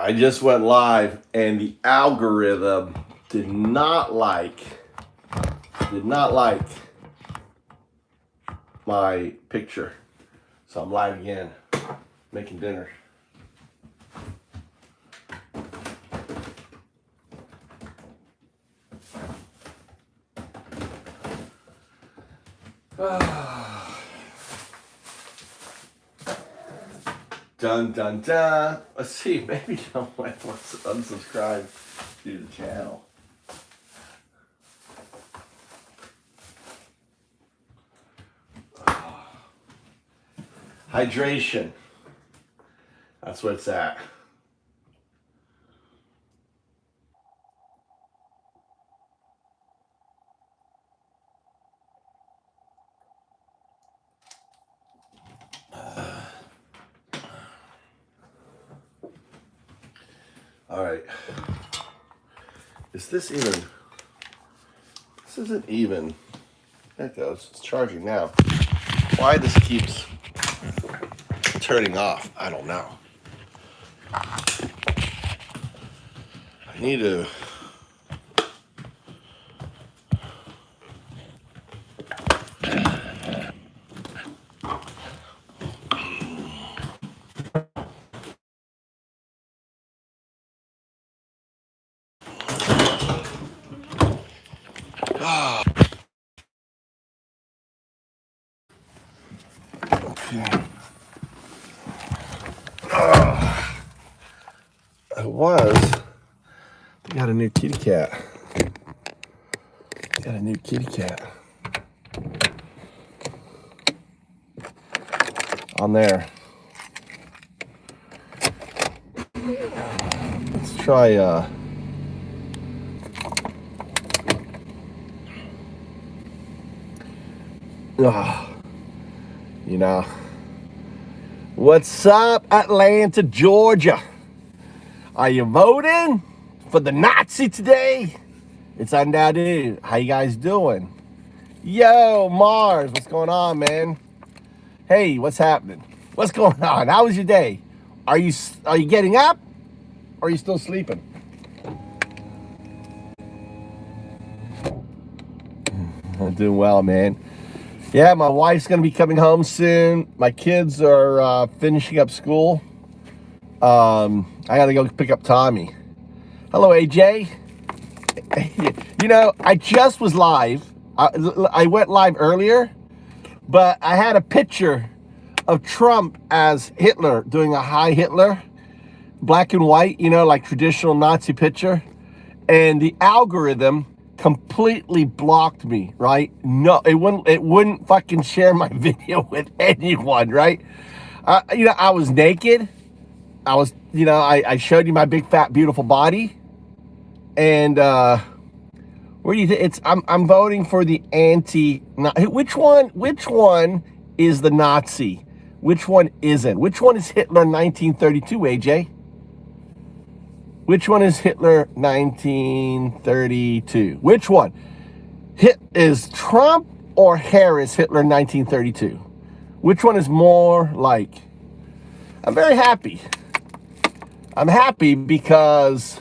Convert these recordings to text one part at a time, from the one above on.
I just went live and the algorithm did not like my picture. So I'm live again, making dinner. Dun dun dun. Let's see, maybe someone wants to unsubscribe to the channel. Hydration. That's what it's at. All right. Is this even? This isn't even. There it goes. It's charging now. Why this keeps turning off, I don't know. I need to. Okay. I got a new kitty cat. On there. Let's try you know. What's up, Atlanta, Georgia? Are you voting for the Nazi today? It's undoubted. How you guys doing? Yo, Mars, what's going on, man? Hey, what's happening? What's going on? How was your day? Are you getting up? Or are you still sleeping? I'm doing well, man. Yeah, my wife's gonna be coming home soon. My kids are finishing up school. I gotta go pick up Tommy. Hello, AJ. You know, I just was live. I went live earlier, but I had a picture of Trump as Hitler, doing a high Hitler, black and white, you know, like traditional Nazi picture. And the algorithm completely blocked me, right? No, it wouldn't fucking share my video with anyone, right? You know, I was naked. I showed you my big, fat, beautiful body. And where do you think I'm voting for the anti. Which one is the Nazi? Which one isn't? Which one is Hitler 1932, AJ? Which one is Hitler 1932? Which one? Is Trump or Harris Hitler 1932? Which one is more like? I'm very happy. I'm happy because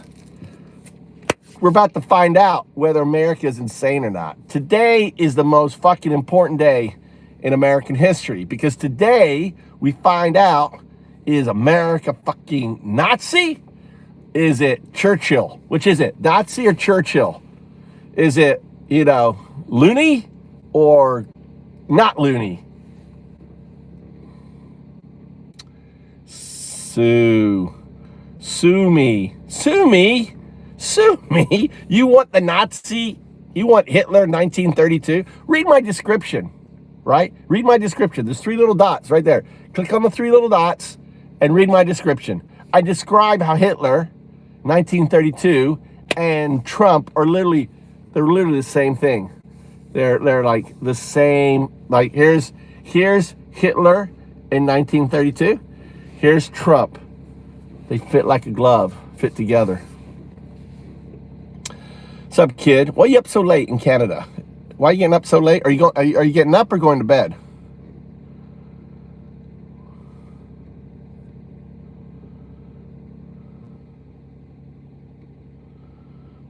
we're about to find out whether America is insane or not. Today is the most fucking important day in American history because today we find out, is America fucking Nazi? Is it Churchill? Which is it? Nazi or Churchill? Is it, you know, loony or not loony? Sue me. You want the Nazi? You want Hitler 1932? Read my description, right? Read my description. There's 3 little dots right there. Click on the 3 little dots and read my description. I describe how Hitler 1932 and Trump are literally the same thing. They're like the same. Like here's Hitler in 1932. Here's Trump. They fit like a glove, fit together. What's up, kid? Why are you up so late in Canada? Why are you getting up so late? Are you getting up or going to bed?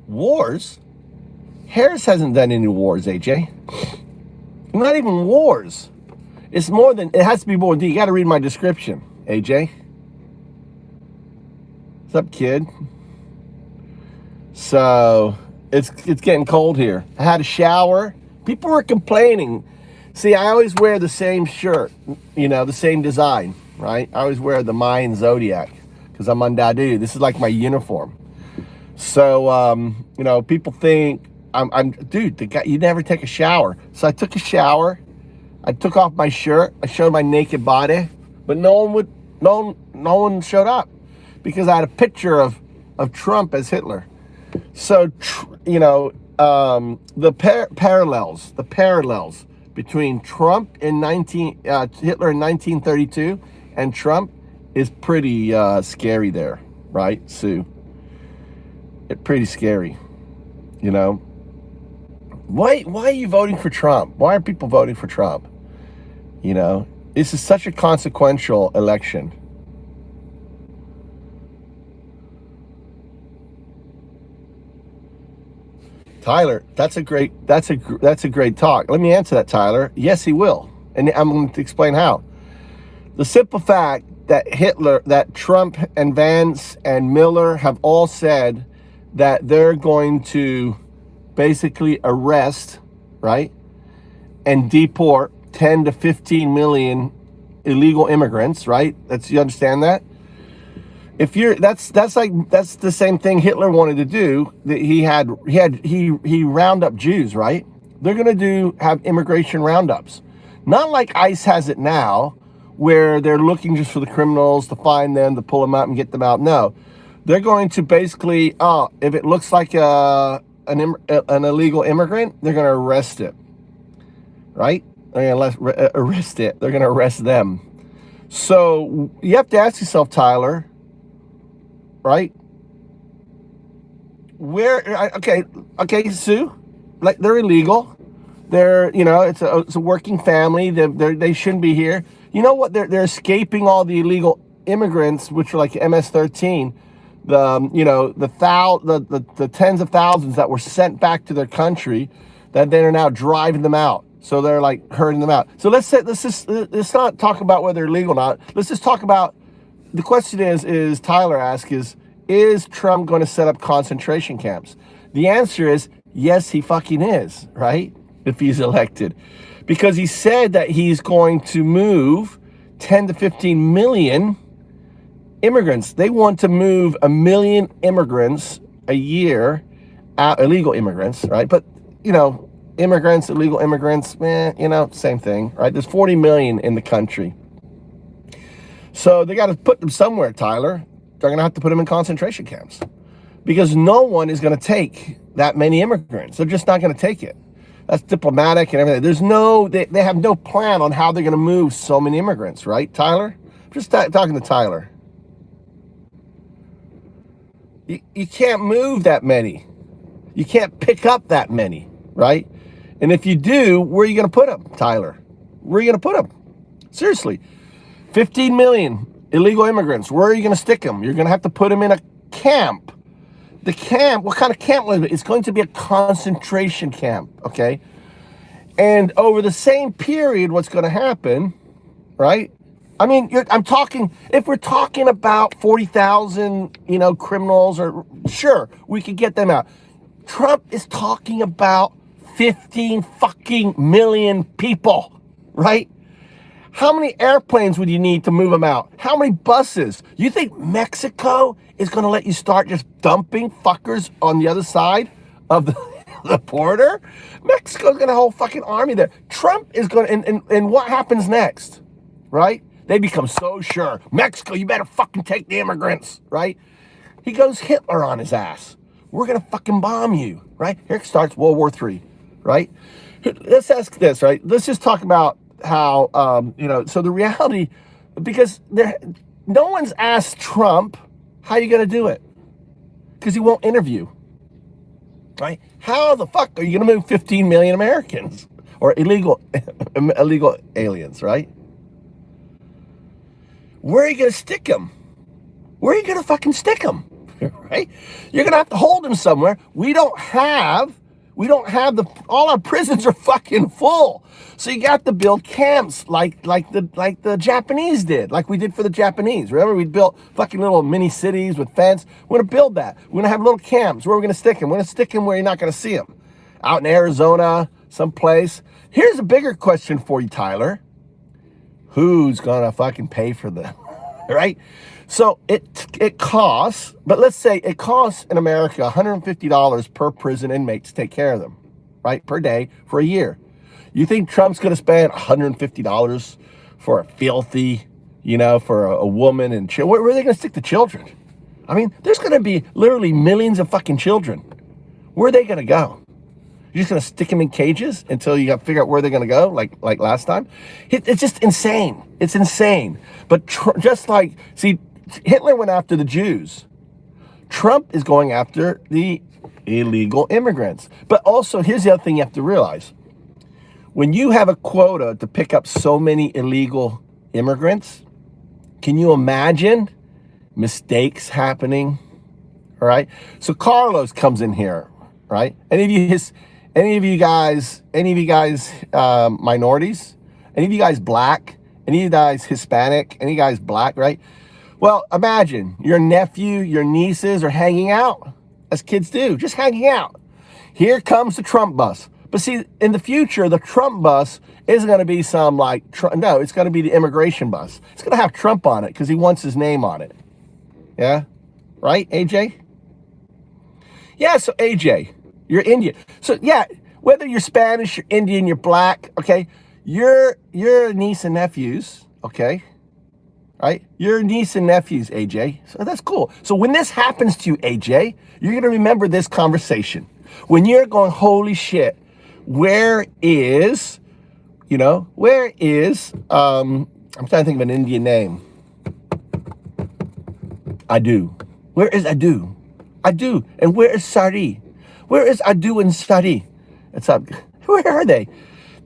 Wars? Harris hasn't done any wars, AJ. Not even wars. It's more than, it has to be more than, you got to read my description, AJ. What's up, kid? So, it's getting cold here. I had a shower. People were complaining. See, I always wear the same shirt, you know, the same design, right? I always wear the Mayan Zodiac because I'm Undadu. This is like my uniform. So, you know, people think dude, the guy, you never take a shower. So I took a shower. I took off my shirt. I showed my naked body, but no one showed up because I had a picture of Trump as Hitler. So, you know, the parallels between Trump in Hitler in 1932 and Trump is pretty scary there, right, Sue? It's pretty scary, you know. Why are you voting for Trump? Why are people voting for Trump? You know, this is such a consequential election. Tyler, that's a great talk. Let me answer that, Tyler. Yes, he will. And I'm going to explain how. The simple fact that Trump and Vance and Miller have all said that they're going to basically arrest, right, and deport 10 to 15 million illegal immigrants, right? You understand that? If you're, that's the same thing Hitler wanted to do. That he round up Jews, right? They're gonna have immigration roundups, not like ICE has it now, where they're looking just for the criminals to find them, to pull them out and get them out. No, they're going to basically, if it looks like an illegal immigrant, they're going to arrest it, right? They're going to arrest it. They're going to arrest them. So you have to ask yourself, Tyler, right? Okay, Sue, like they're illegal. They're, you know, it's a working family. They shouldn't be here. You know what? They're escaping all the illegal immigrants, which are like MS-13. The tens of thousands that were sent back to their country, that they're now driving them out. So they're like herding them out. So let's not talk about whether they're legal or not. Let's just talk about, the question is Tyler asked is Trump going to set up concentration camps? The answer is yes, he fucking is, right? If he's elected. Because he said that he's going to move 10 to 15 million immigrants. They want to move 1 million immigrants a year, illegal immigrants, right? But, you know, immigrants, illegal immigrants, you know, same thing, right? There's 40 million in the country. So they got to put them somewhere, Tyler. They're going to have to put them in concentration camps because no one is going to take that many immigrants. They're just not going to take it. That's diplomatic and everything. They have no plan on how they're going to move so many immigrants, right, Tyler? I'm just talking to Tyler. You can't move that many. You can't pick up that many, right? And if you do, where are you going to put them, Tyler? Where are you going to put them? Seriously. 15 million illegal immigrants. Where are you going to stick them? You're going to have to put them in a camp. The camp, what kind of camp was it? It's going to be a concentration camp, okay? And over the same period, what's going to happen, right? I mean, I'm talking, if we're talking about 40,000, you know, criminals, or sure, we could get them out. Trump is talking about 15 fucking million people, right? How many airplanes would you need to move them out? How many buses? You think Mexico is going to let you start just dumping fuckers on the other side of the border? Mexico's going to have a whole fucking army there. Trump is going to, and what happens next, right? They become so sure. Mexico, you better fucking take the immigrants, right? He goes Hitler on his ass. We're going to fucking bomb you, right? Here starts World War III, right? Let's ask this, right? Let's just talk about how, you know, so the reality, because no one's asked Trump, how are you going to do it? Because he won't interview, right? How the fuck are you going to move 15 million Americans or illegal aliens, right? Where are you going to stick them? Where are you going to fucking stick them? right? You're gonna have to hold him somewhere. We don't have all our prisons are fucking full. So you got to build camps like the Japanese did, like we did for the Japanese. Remember, we built fucking little mini cities with fence. We're gonna build that. We're gonna have little camps. Where we're gonna stick them? We're gonna stick them where you're not gonna see them. Out in Arizona, someplace. Here's a bigger question for you, Tyler. Who's gonna fucking pay for them? Right? So it costs, but let's say it costs in America $150 per prison inmate to take care of them, right? Per day for a year. You think Trump's gonna spend $150 for a filthy, for a woman and children? Where are they gonna stick the children? I mean, there's gonna be literally millions of fucking children. Where are they gonna go? You're just gonna stick them in cages until you got to figure out where they're gonna go, like last time. It's just insane. It's insane. But Hitler went after the Jews. Trump is going after the illegal immigrants. But also, here's the other thing you have to realize: when you have a quota to pick up so many illegal immigrants, can you imagine mistakes happening? All right. So Carlos comes in here, right? Any of you guys, minorities? Any of you guys black? Any of you guys Hispanic? Any of you guys black, right? Well, imagine your nephew, your nieces are hanging out, as kids do, just hanging out. Here comes the Trump bus. But see, in the future, the Trump bus isn't going to be it's going to be the immigration bus. It's going to have Trump on it because he wants his name on it. Yeah? Right, AJ? Yeah, so AJ, you're Indian. So yeah, whether you're Spanish, you're Indian, you're black, okay, your niece and nephews, okay, right? Your niece and nephews, AJ. So that's cool. So when this happens to you, AJ, you're gonna remember this conversation. When you're going, holy shit, where is, I'm trying to think of an Indian name. Adu. Where is Adu? Adu. And where is Sari? Where is Adu and Sari? It's up. Where are they?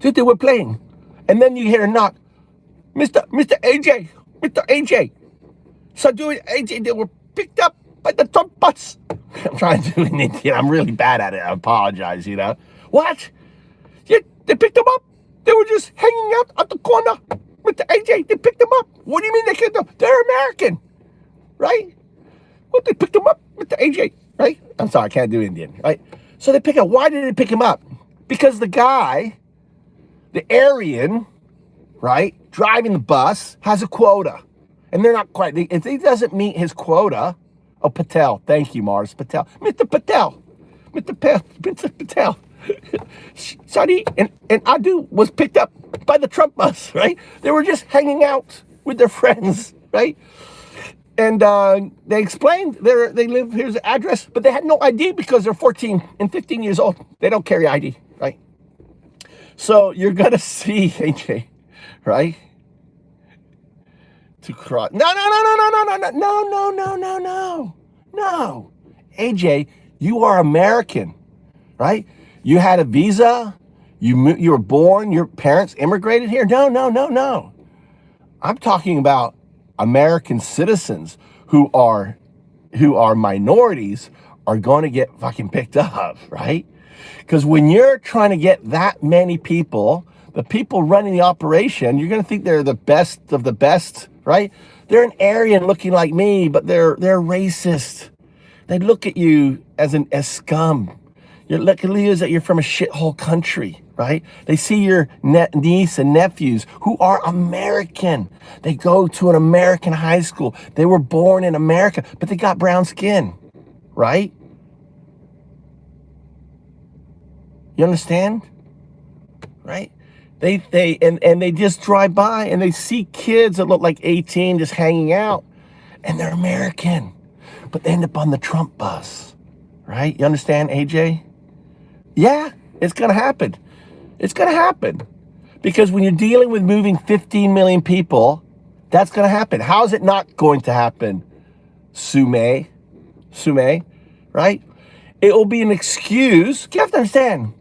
Dude, they were playing. And then you hear a knock. Mr. AJ. Mr. AJ. Sadu and AJ, they were picked up by the Trump bus. I'm trying to do an Indian. I'm really bad at it. I apologize, What? Yeah, they picked them up. They were just hanging out at the corner. Mr. AJ, they picked them up. What do you mean they picked them up? They're American. Right? Well, they picked them up, Mr. AJ, right? I'm sorry, I can't do Indian, right? So they pick up. Why did they pick him up? Because the guy, the Aryan, right, driving the bus, has a quota. And they're not quite, if he doesn't meet his quota, Patel, thank you, Mars, Patel. Mr. Patel, Mr. Patel. Sadi and Adu was picked up by the Trump bus, right? They were just hanging out with their friends, right? And they explained they live, here's the address, but they had no ID because they're 14 and 15 years old. They don't carry ID, right? So you're gonna see AJ, right? To cross. No. AJ, you are American, right? You had a visa. You were born. Your parents immigrated here. No. I'm talking about American citizens who are minorities are going to get fucking picked up, right? Because when you're trying to get that many people, the people running the operation, you're going to think they're the best of the best, right? They're an Aryan looking like me, but they're racist. They look at you as scum. You look at you as that you're from a shithole country, right? They see your niece and nephews who are American. They go to an American high school. They were born in America, but they got brown skin, right? You understand? Right? They just drive by and they see kids that look like 18 just hanging out, and they're American, but they end up on the Trump bus, right? You understand, AJ? Yeah, it's gonna happen. It's gonna happen. Because when you're dealing with moving 15 million people, that's gonna happen. How is it not going to happen? Sume, right? It will be an excuse. You have to understand,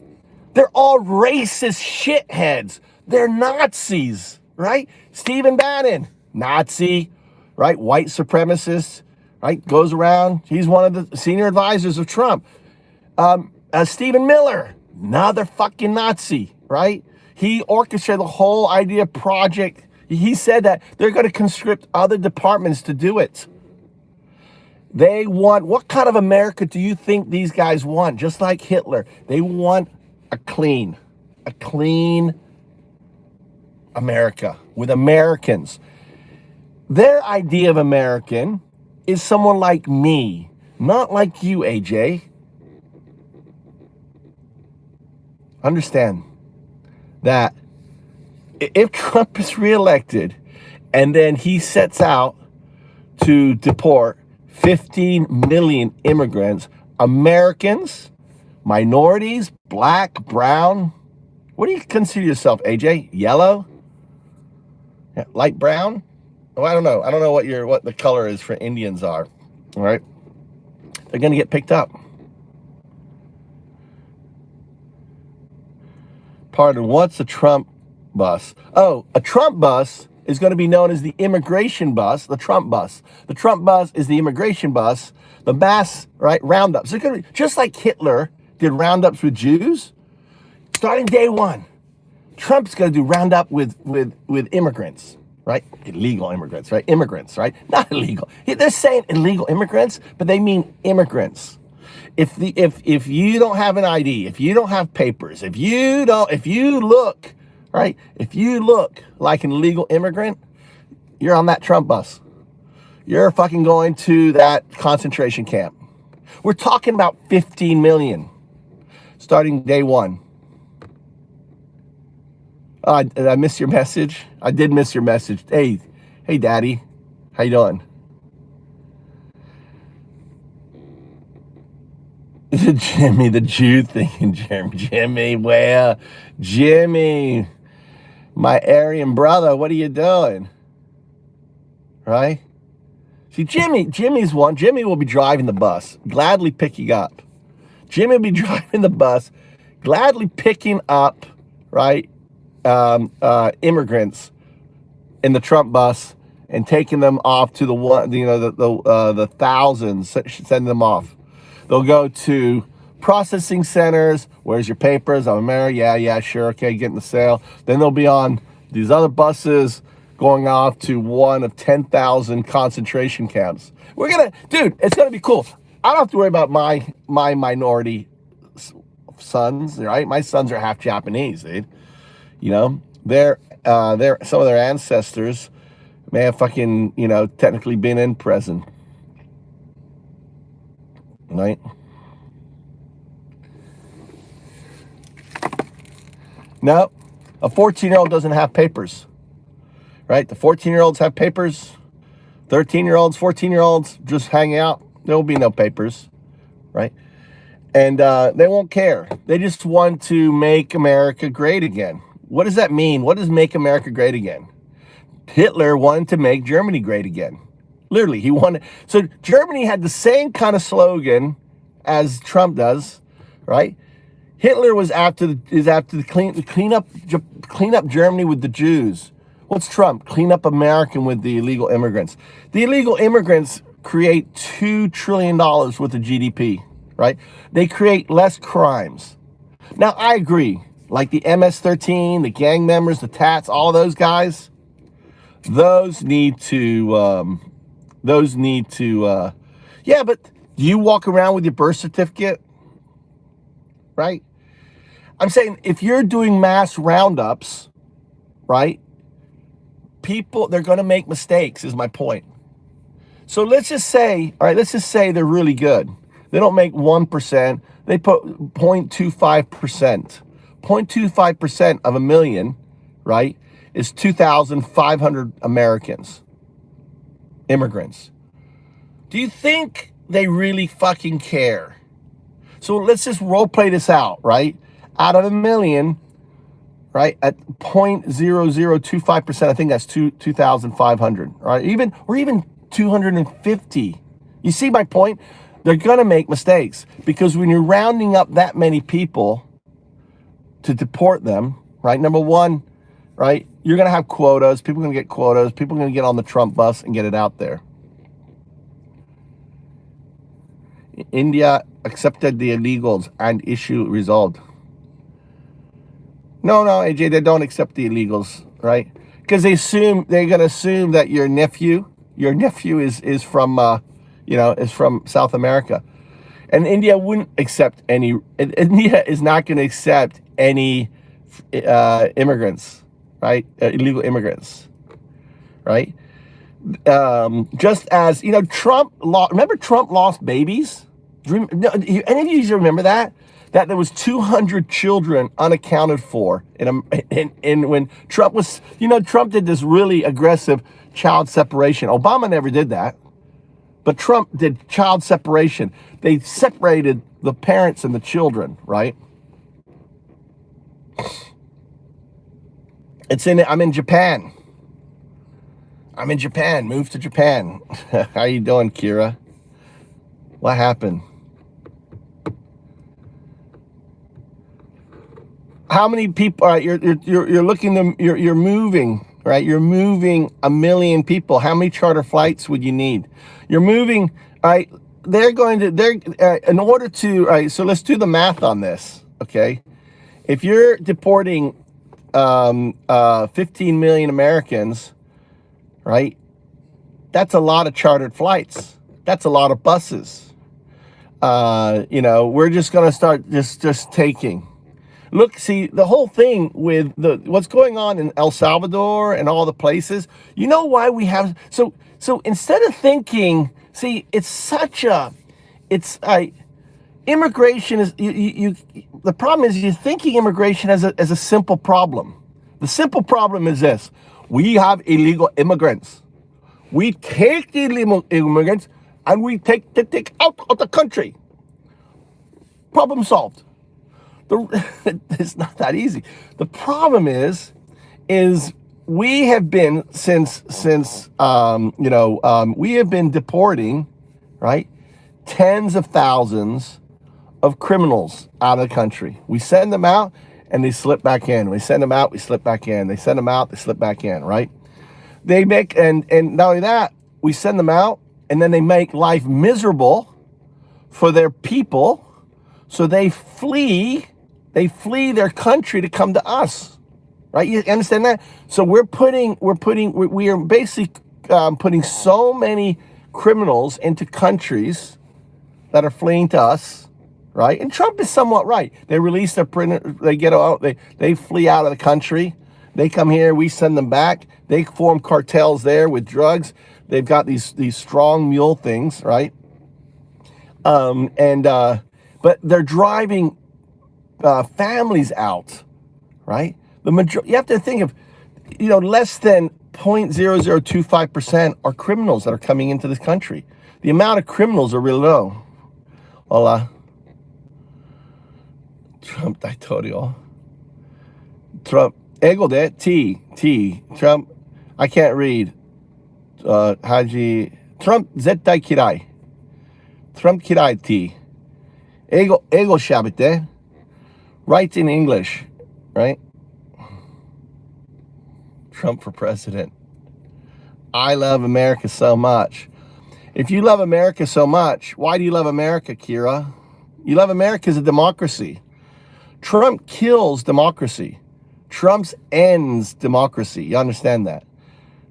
they're all racist shitheads. They're Nazis, right? Stephen Bannon, Nazi, right? White supremacist, right? Goes around. He's one of the senior advisors of Trump. Stephen Miller, another fucking Nazi, right? He orchestrated the whole idea project. He said that they're going to conscript other departments to do it. They want, what kind of America do you think these guys want? Just like Hitler, they want a clean America with Americans. Their idea of American is someone like me, not like you, AJ. Understand that if Trump is reelected and then he sets out to deport 15 million immigrants, Americans, minorities, black, brown, what do you consider yourself, AJ? Yellow? Yeah, light brown? Oh, I don't know. I don't know what the color is for Indians are. All right. They're going to get picked up. Pardon, what's a Trump bus? Oh, a Trump bus is going to be known as the immigration bus, the Trump bus. The Trump bus is the immigration bus, the mass, right, roundups. They're going to be, just like Hitler did roundups with Jews, starting day one, Trump's going to do roundup with immigrants, right? Illegal immigrants, right? Immigrants, right? Not illegal. They're saying illegal immigrants, but they mean immigrants. If you don't have an ID, if you don't have papers, if you look, right? If you look like an illegal immigrant, you're on that Trump bus. You're fucking going to that concentration camp. We're talking about 15 million starting day one. Did I miss your message? I did miss your message. Hey, Daddy, how you doing? Jimmy, the Jew thing, Jimmy, where? Jimmy, my Aryan brother, what are you doing? Right? See, Jimmy's one. Jimmy will be driving the bus, gladly picking up. Jimmy will be driving the bus, gladly picking up, right, immigrants in the Trump bus and taking them off to the thousands, sending them off. They'll go to processing centers. Where's your papers? I'm American. Yeah, sure. Okay, getting the sale. Then they'll be on these other buses going off to one of 10,000 concentration camps. Dude, it's gonna be cool. I don't have to worry about my minority sons, right? My sons are half Japanese, dude. You know, they're some of their ancestors may have fucking, technically been in prison. Right? No, a 14-year-old doesn't have papers. Right? The 14-year-olds have papers. 13-year-olds, 14-year-olds just hang out. There will be no papers. Right? And they won't care. They just want to make America great again. What does that mean? What does make America great again? Hitler wanted to make Germany great again. Literally, he wanted. So Germany had the same kind of slogan as Trump does, right? Hitler was after the clean up Germany with the Jews. What's Trump? Clean up America with the illegal immigrants. The illegal immigrants create $2 trillion worth of GDP, right? They create less crimes. Now I agree, like the MS-13, the gang members, the Tats, all those guys, those need to. Yeah, but do you walk around with your birth certificate? Right? I'm saying if you're doing mass roundups, right? People, they're going to make mistakes, is my point. So let's just say they're really good. They don't make 1%. They put 0.25%. 0.25% of a million, right, is 2,500 Americans. Immigrants. Do you think they really fucking care? So let's just role play this out, right? Out of a million, right, at 0.0025%, I think that's 2,500, right? Even 250. You see my point? They're gonna make mistakes because when you're rounding up that many people to deport them, right? Number one, right? You're going to have quotas. People are going to get quotas. People are going to get on the Trump bus and get it out there. India accepted the illegals and issue resolved. No, AJ, they don't accept the illegals, right? Because they're gonna assume that your nephew is from is from South America, and India wouldn't accept any. India is not going to accept any immigrants, right? Illegal immigrants, right? Just as Trump remember Trump lost babies. No, any of you remember that? That there was 200 children unaccounted for in when Trump was, Trump did this really aggressive child separation. Obama never did that, but Trump did child separation. They separated the parents and the children, right? I'm in Japan. Moved to Japan. How you doing, Kira? What happened? How many people? All right, you're looking to you're moving, right? You're moving 1 million people. How many charter flights would you need? You're moving. All right, in order to. All right, so let's do the math on this. Okay, if you're deporting 15 million Americans, right? That's a lot of chartered flights. That's a lot of buses. We're just gonna start just taking. Look, see, the whole thing with what's going on in El Salvador and all the places, you know why we have, so instead of thinking, see, immigration is, the problem is you're thinking immigration as a simple problem. The simple problem is this: we have illegal immigrants. We take the illegal immigrants and we take out of the country. Problem solved. It's not that easy. The problem is we have been we have been deporting, right, tens of thousands of criminals out of the country. We send them out and they slip back in. We send them out, we slip back in. They send them out, they slip back in, right? They make, and not only that, we send them out and then they make life miserable for their people, so they flee their country to come to us, right? You understand that? So we are basically putting so many criminals into countries that are fleeing to us, right? And Trump is somewhat right. They release their they get out, they flee out of the country. They come here, we send them back. They form cartels there with drugs. They've got these strong mule things, right? But they're driving families out, right? You have to think of, less than 0.0025% are criminals that are coming into this country. The amount of criminals are really low. Hola. Trump Dictatorial. Trump. Ego de T. Trump. I can't read. Haji. Trump zettai kirai. Trump kirai T. Ego shabite. Write in English, right? Trump for president. I love America so much. If you love America so much, why do you love America, Kira? You love America as a democracy. Trump kills democracy. Trump ends democracy. You understand that?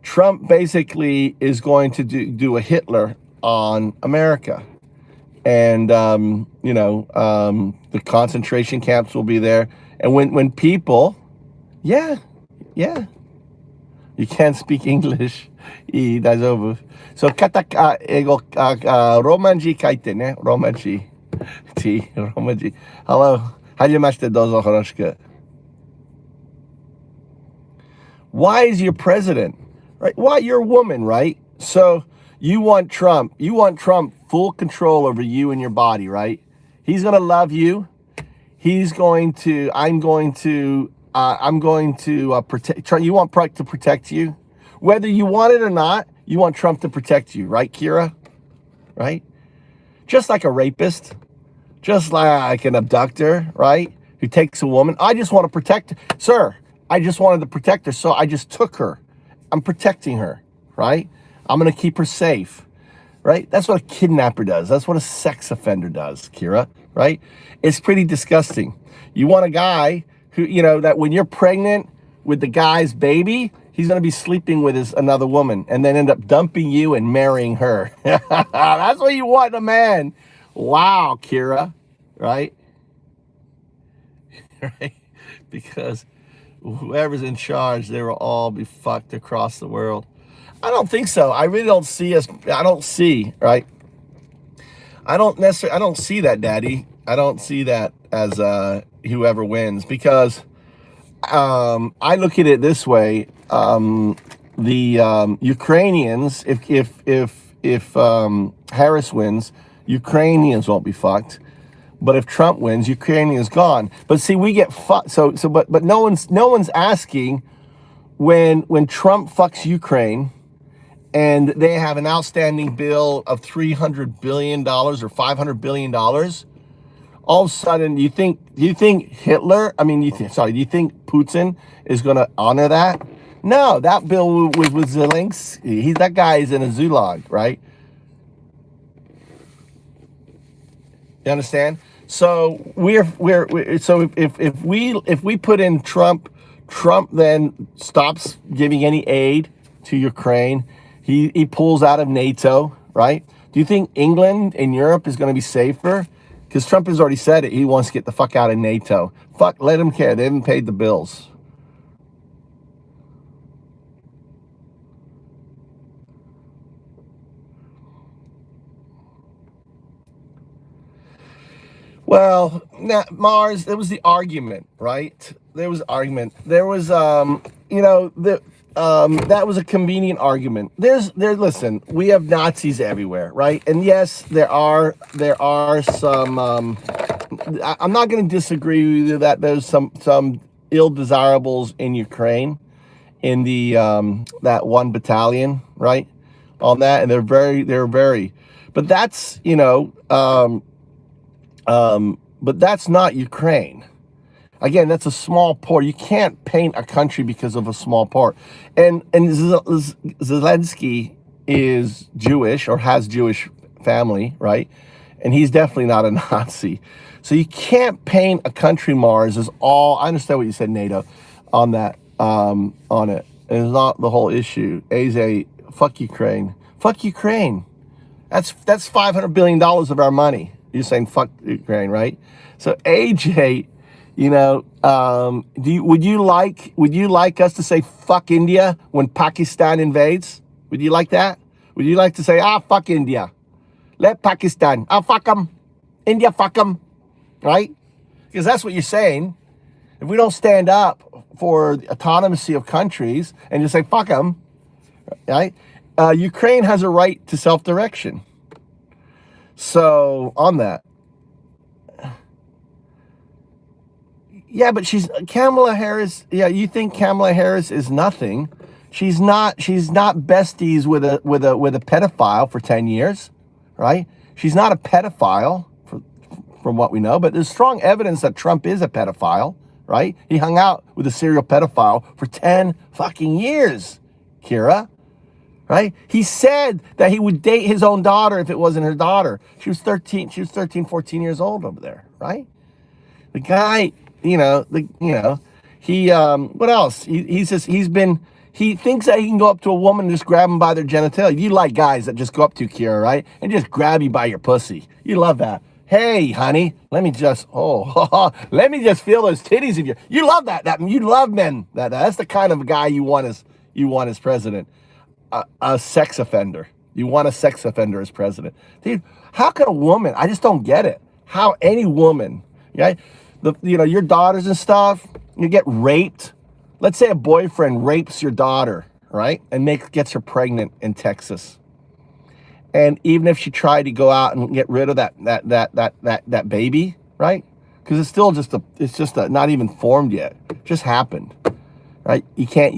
Trump basically is going to do a Hitler on America. And, the concentration camps will be there. And when people, yeah. You can't speak English. That's over. So, Romanji kaite ne? Romanji. T. Romanji. Hello. Hajimashite dozo horoshiku. Why is your president, right? Why? You're a woman, right? So you want Trump full control over you and your body, right? He's going to love you. I'm going to protect, you want to protect you. Whether you want it or not, you want Trump to protect you, right, Kira? Right? Just like a rapist, just like an abductor, right? Who takes a woman. I just want to protect her. Sir, I just wanted to protect her, so I just took her. I'm protecting her, right? I'm going to keep her safe. right? That's what a kidnapper does. That's what a sex offender does, Kira, right? It's pretty disgusting. You want a guy who, that when you're pregnant with the guy's baby, he's going to be sleeping with another woman and then end up dumping you and marrying her. That's what you want in a man. Wow, Kira, right? Right? Because whoever's in charge, they will all be fucked across the world. I don't think so. I really don't see right? I don't see that, Daddy. I don't see that as whoever wins, because I look at it this way. The Ukrainians, if Harris wins, Ukrainians won't be fucked. But if Trump wins, Ukraine is gone. But see, we get fucked. But no one's asking when Trump fucks Ukraine and they have an outstanding bill of $300 billion or $500 billion. All of a sudden, do you think Hitler? Do you think Putin is going to honor that? No, that bill was with Zelensky. That guy is in a Zulog, right? You understand? So if we put in Trump then stops giving any aid to Ukraine. He pulls out of NATO, right? Do you think England and Europe is going to be safer? Because Trump has already said it. He wants to get the fuck out of NATO. Fuck, let him care. They haven't paid the bills. Well, now, Mars, there was the argument, right? There was argument. There was, that was a convenient argument. Listen, we have Nazis everywhere, right? And yes, there are some, I'm not going to disagree with you that there's some ill desirables in Ukraine, in the, that one battalion, right? On that, and they're very, but that's, but that's not Ukraine. Again, that's a small port. You can't paint a country because of a small port. And Zelensky is Jewish or has Jewish family, right? And he's definitely not a Nazi. So you can't paint a country, Mars, as all. I understand what you said, NATO, on that, on it. And it's not the whole issue. AJ, fuck Ukraine. Fuck Ukraine. That's $500 billion of our money. You're saying fuck Ukraine, right? So AJ, would you like us to say fuck India when Pakistan invades? Would you like that? Would you like to say fuck India, let Pakistan fuck them, India fuck them, right? Because that's what you're saying. If we don't stand up for the autonomy of countries and just say fuck them, right? Ukraine has a right to self-direction. So on that, yeah, but Kamala Harris. Yeah, you think Kamala Harris is nothing? She's not besties with a pedophile for 10 years, right? She's not a pedophile from what we know, but there's strong evidence that Trump is a pedophile, right? He hung out with a serial pedophile for 10 fucking years, Kira. Right? He said that he would date his own daughter if it wasn't her daughter. She was 13, 14 years old over there, right? The guy, he, what else? He thinks that he can go up to a woman and just grab them by their genitalia. You like guys that just go up to Kira, right? And just grab you by your pussy. You love that. Hey, honey, let me just feel those titties of yours. You love that. You love men. That's the kind of guy you want as president. A sex offender. You want a sex offender as president. Dude, how can a woman, I just don't get it. How any woman, right? Your daughters and stuff, you get raped. Let's say a boyfriend rapes your daughter, right? And gets her pregnant in Texas. And even if she tried to go out and get rid of that baby, right? Because it's still just not even formed yet. It just happened, right? You can't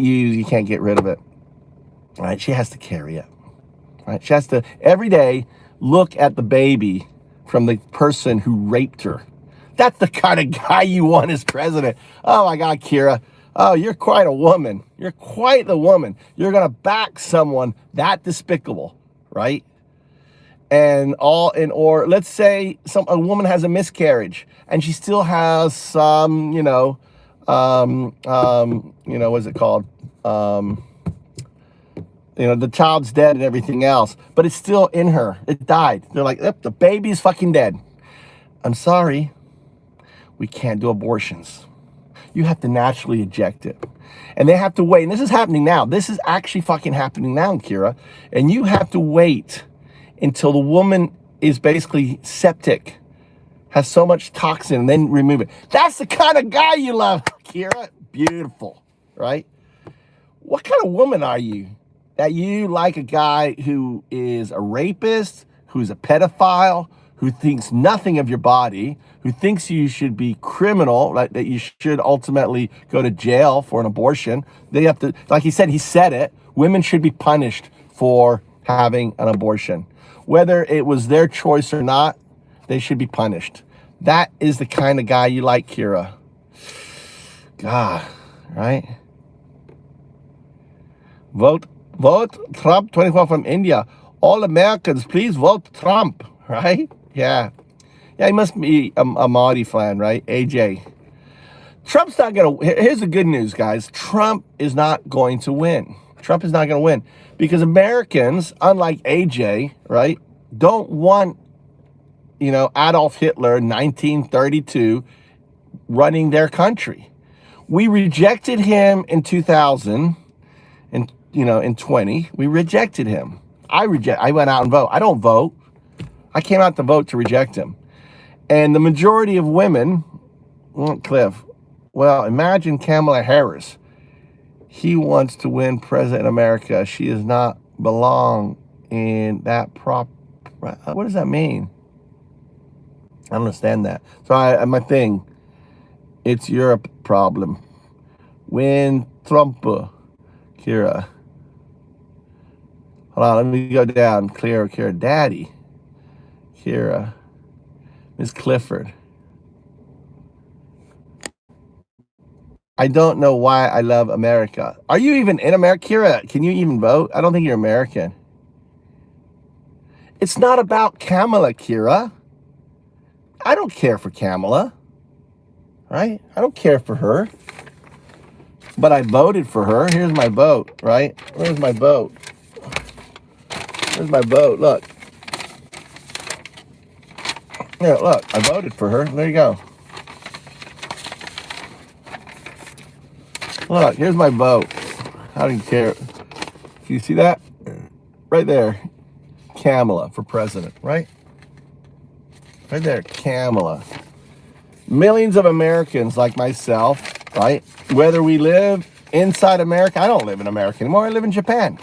get rid of it. Right, she has to carry it. Right, she has to every day look at the baby from the person who raped her. That's the kind of guy you want as president. Oh my God, Kira. Oh, you're quite a woman. You're quite the woman. You're gonna back someone that despicable, right? or let's say a woman has a miscarriage and she still has some, what's it called? The child's dead and everything else, but it's still in her. It died. They're like, the baby's fucking dead. I'm sorry. We can't do abortions. You have to naturally eject it. And they have to wait. And this is happening now. This is actually fucking happening now, Kira. And you have to wait until the woman is basically septic, has so much toxin, and then remove it. That's the kind of guy you love, Kira. Beautiful, right? What kind of woman are you? That you like a guy who is a rapist, who's a pedophile, who thinks nothing of your body, who thinks you should be criminal, like that you should ultimately go to jail for an abortion. They have to, like he said it, women should be punished for having an abortion. Whether it was their choice or not, they should be punished. That is the kind of guy you like, Kira. God, right? Vote Trump 24 from India. All Americans, please vote Trump, right? Yeah, he must be a Mahdi fan, right? AJ. Trump's not going to, here's the good news, guys. Trump is not going to win. Trump is not going to win because Americans, unlike AJ, right, don't want, Adolf Hitler, 1932, running their country. We rejected him in 2000 and, in 20, we rejected him. I went out and vote. I don't vote. I came out to vote to reject him. And the majority of women, Cliff, well, imagine Kamala Harris. He wants to win President of America. She does not belong in that what does that mean? I don't understand that. So my thing, it's your problem. Win Trump, Kira. Hold on, let me go down. Kira, Daddy. Kira, Miss Clifford. I don't know why I love America. Are you even in America? Kira, can you even vote? I don't think you're American. It's not about Kamala, Kira. I don't care for Kamala, right? I don't care for her. But I voted for her. Here's my vote, right? Where's my vote? Where's my vote? Look. Yeah, look, I voted for her. There you go. Look, here's my vote. I don't care. Do you see that? Right there. Kamala for president, right? Right there, Kamala. Millions of Americans like myself, right? Whether we live inside America, I don't live in America anymore. I live in Japan.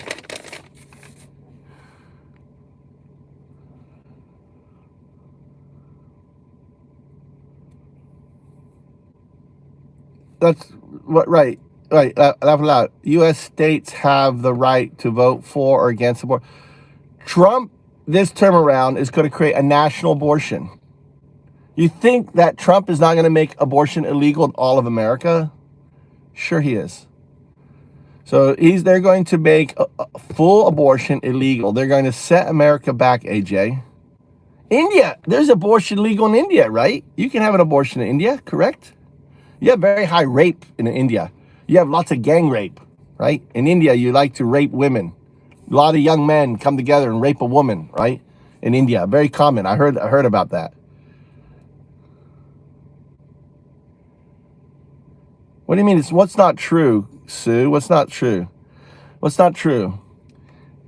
That's what, right. Laugh aloud. U.S. states have the right to vote for or against abortion. Trump, this term around, is going to create a national abortion. You think that Trump is not going to make abortion illegal in all of America? Sure he is. So they're going to make a full abortion illegal. They're going to set America back, AJ. India, there's abortion legal in India, right? You can have an abortion in India, correct? You have very high rape in India. You have lots of gang rape, right? In India, you like to rape women. A lot of young men come together and rape a woman, right? In India, very common. I heard about that. What do you mean? What's not true, Sue? What's not true? What's not true?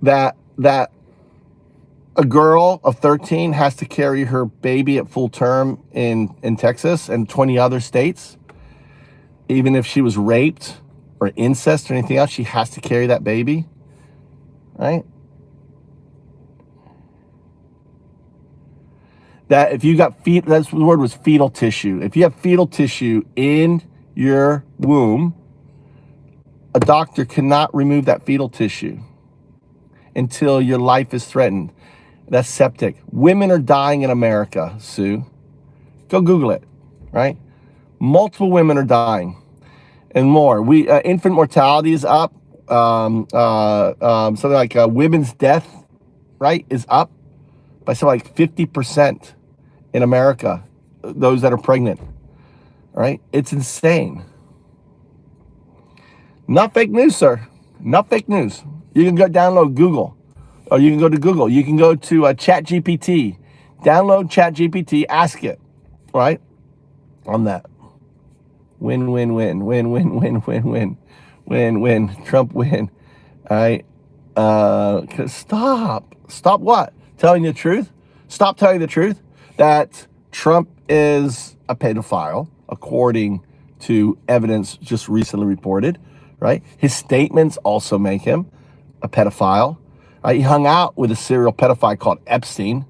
That a girl of 13 has to carry her baby at full term in Texas and 20 other states. Even if she was raped or incest or anything else, she has to carry that baby, right? That if you got that's the word was fetal tissue. If you have fetal tissue in your womb, a doctor cannot remove that fetal tissue until your life is threatened. That's septic. Women are dying in America, Sue. Go Google it, right? Multiple women are dying and more. Infant mortality is up. Something like women's death, right, is up. by something like 50% in America, those that are pregnant. All right? It's insane. Not fake news, sir. Not fake news. You can go download Google, or you can go to Google. You can go to ChatGPT. Download ChatGPT. Ask it, right? On that. Win, win, win, win, win, win, win, win, win, win. Trump win. All right. Stop what? Telling the truth? Stop telling the truth that Trump is a pedophile, according to evidence just recently reported, right? His statements also make him a pedophile. He hung out with a serial pedophile called Epstein,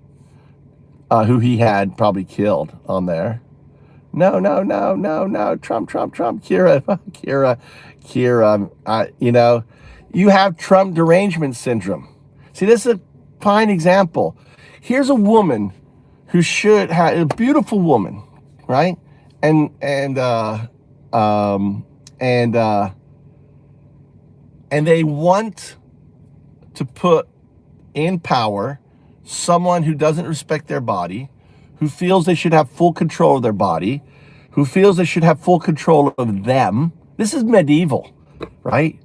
who he had probably killed on there. No, Trump, Kira, you have Trump derangement syndrome. See, this is a fine example. Here's a woman who should have, a beautiful woman, right? And they want to put in power someone who doesn't respect their body, who feels they should have full control of their body, who feels they should have full control of them. This is medieval, right?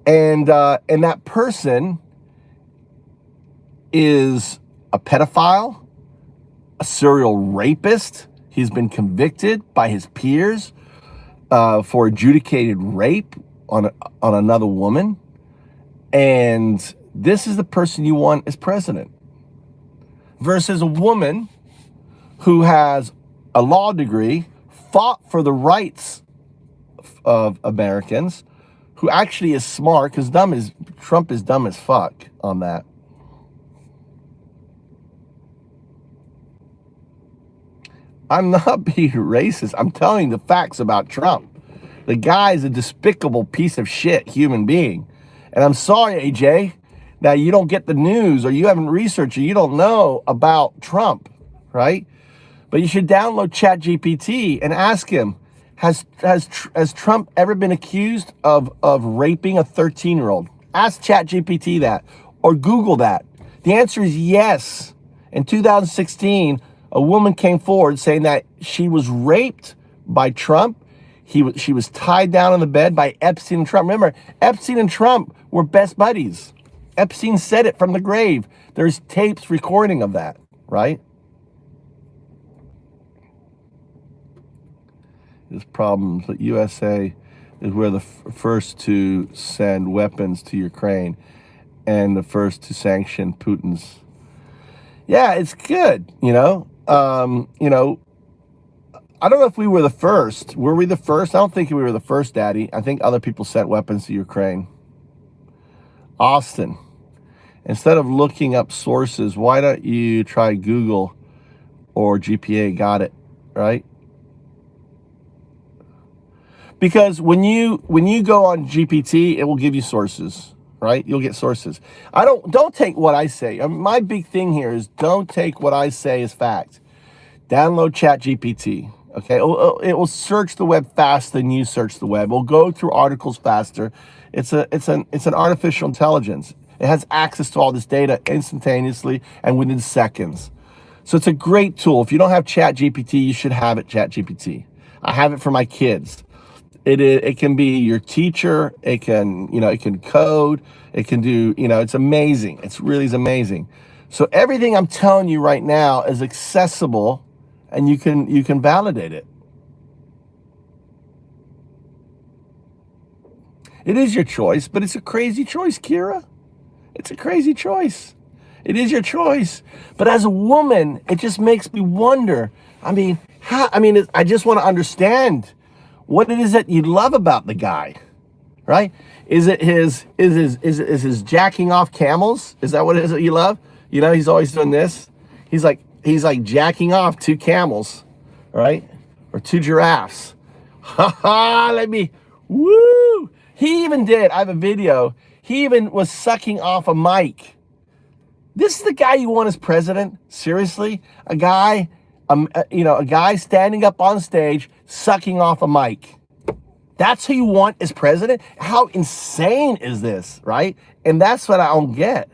And that person is a pedophile, a serial rapist. He's been convicted by his peers for adjudicated rape on another woman. And this is the person you want as president. Versus a woman who has a law degree, fought for the rights of Americans, who actually is smart, because Trump is dumb as fuck on that. I'm not being racist. I'm telling the facts about Trump. The guy's a despicable piece of shit human being. And I'm sorry, AJ, that you don't get the news, or you haven't researched, or you don't know about Trump, right? But you should download ChatGPT and ask him, has Trump ever been accused of raping a 13-year-old? Ask ChatGPT that, or Google that. The answer is yes. In 2016, a woman came forward saying that she was raped by Trump. She was tied down on the bed by Epstein and Trump. Remember, Epstein and Trump were best buddies. Epstein said it from the grave. There's tapes recording of that, right? There's problems. The USA is where the first to send weapons to Ukraine and the first to sanction Putin's. Yeah, it's good, I don't know if we were the first. Were we the first? I don't think we were the first, Daddy. I think other people sent weapons to Ukraine. Austin, instead of looking up sources, why don't you try Google or GPA? Got it, right? Because when you go on GPT, it will give you sources, right? You'll get sources. Don't take what I say. My big thing here is don't take what I say as fact. Download ChatGPT. Okay, it will search the web faster than you search the web. It will go through articles faster. It's an artificial intelligence. It has access to all this data instantaneously and within seconds. So it's a great tool. If you don't have ChatGPT, you should have it. ChatGPT. I have it for my kids. It can be your teacher. It can code. It can do it's amazing. It really is amazing. So everything I'm telling you right now is accessible. And you can validate it. It is your choice, but it's a crazy choice, Kira. It's a crazy choice. It is your choice. But as a woman, it just makes me wonder. I just want to understand what it is that you love about the guy, right? Is it his jacking off camels? Is that what it is that you love? He's always doing this. He's like jacking off 2 camels, right? Or 2 giraffes. Woo! He even did, I have a video, he even was sucking off a mic. This is the guy you want as president? Seriously? A guy standing up on stage, sucking off a mic. That's who you want as president? How insane is this, right? And that's what I don't get.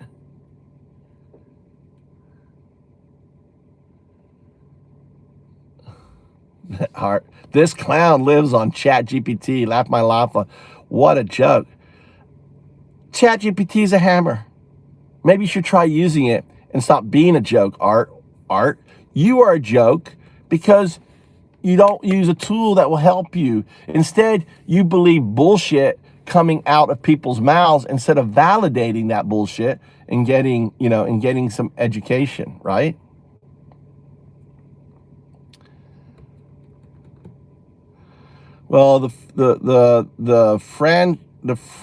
Art. This clown lives on ChatGPT. Laugh my laugh off. What a joke. ChatGPT is a hammer. Maybe you should try using it and stop being a joke, Art. Art, you are a joke because you don't use a tool that will help you. Instead, you believe bullshit coming out of people's mouths instead of validating that bullshit and getting some education, right? Well, the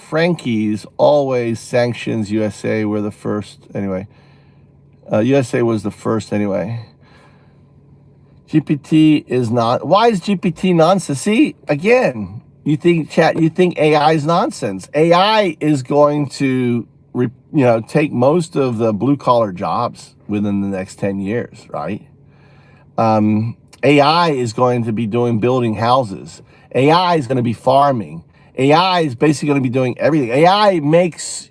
Frankies always sanctions USA were the first anyway. USA was the first anyway. GPT is not. Why is GPT nonsense? See, again, you think AI is nonsense. AI is going to take most of the blue collar jobs within the next 10 years, right? AI is going to be building houses. AI is going to be farming. AI is basically going to be doing everything. AI makes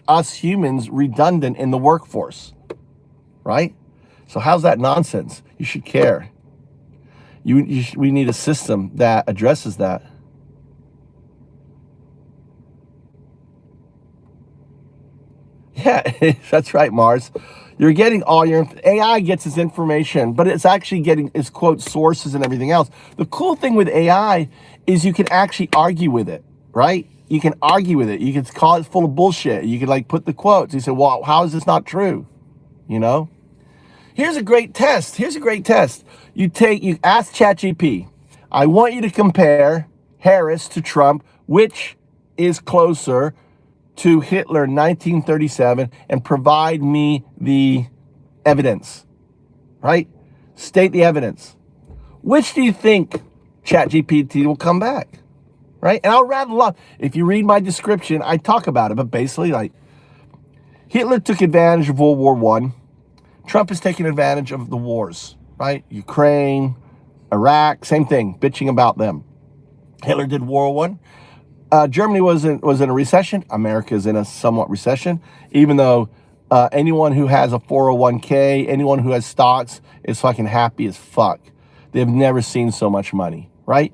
us humans redundant in the workforce, right? So how's that nonsense? You should care. We need a system that addresses that. Yeah, that's right, Mars. You're getting all your AI gets its information, but it's actually getting its quote sources and everything else. The cool thing with AI is you can actually argue with it, right? You can argue with it. You can call it full of bullshit. You can like put the quotes. You say, well, how is this not true? You know? Here's a great test. You ask ChatGPT, I want you to compare Harris to Trump, which is closer to Hitler 1937, and provide me the evidence, right? State the evidence. Which do you think ChatGPT will come back, right? And I'll rattle off. If you read my description, I talk about it, but basically like Hitler took advantage of World War I. Trump is taking advantage of the wars, right? Ukraine, Iraq, same thing, bitching about them. Hitler did World War I. Germany was in a recession. America is in a somewhat recession, even though anyone who has a 401k, anyone who has stocks is fucking happy as fuck. They've never seen so much money, right?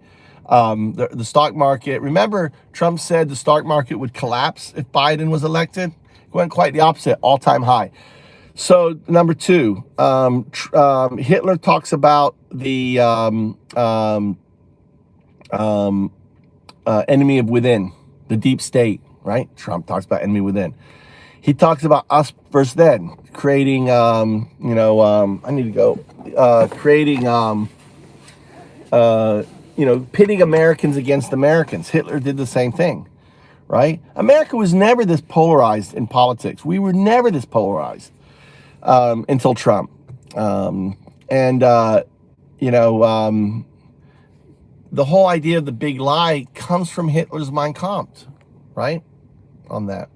The stock market, remember Trump said the stock market would collapse if Biden was elected? It went quite the opposite, all-time high. So number two, Hitler talks about the enemy of within, the deep state, right? Trump talks about enemy within. He talks about us versus them, creating, I need to go, creating, pitting Americans against Americans. Hitler did the same thing, right? America was never this polarized in politics. We were never this polarized until Trump. The whole idea of the big lie comes from Hitler's Mein Kampf, right? On that.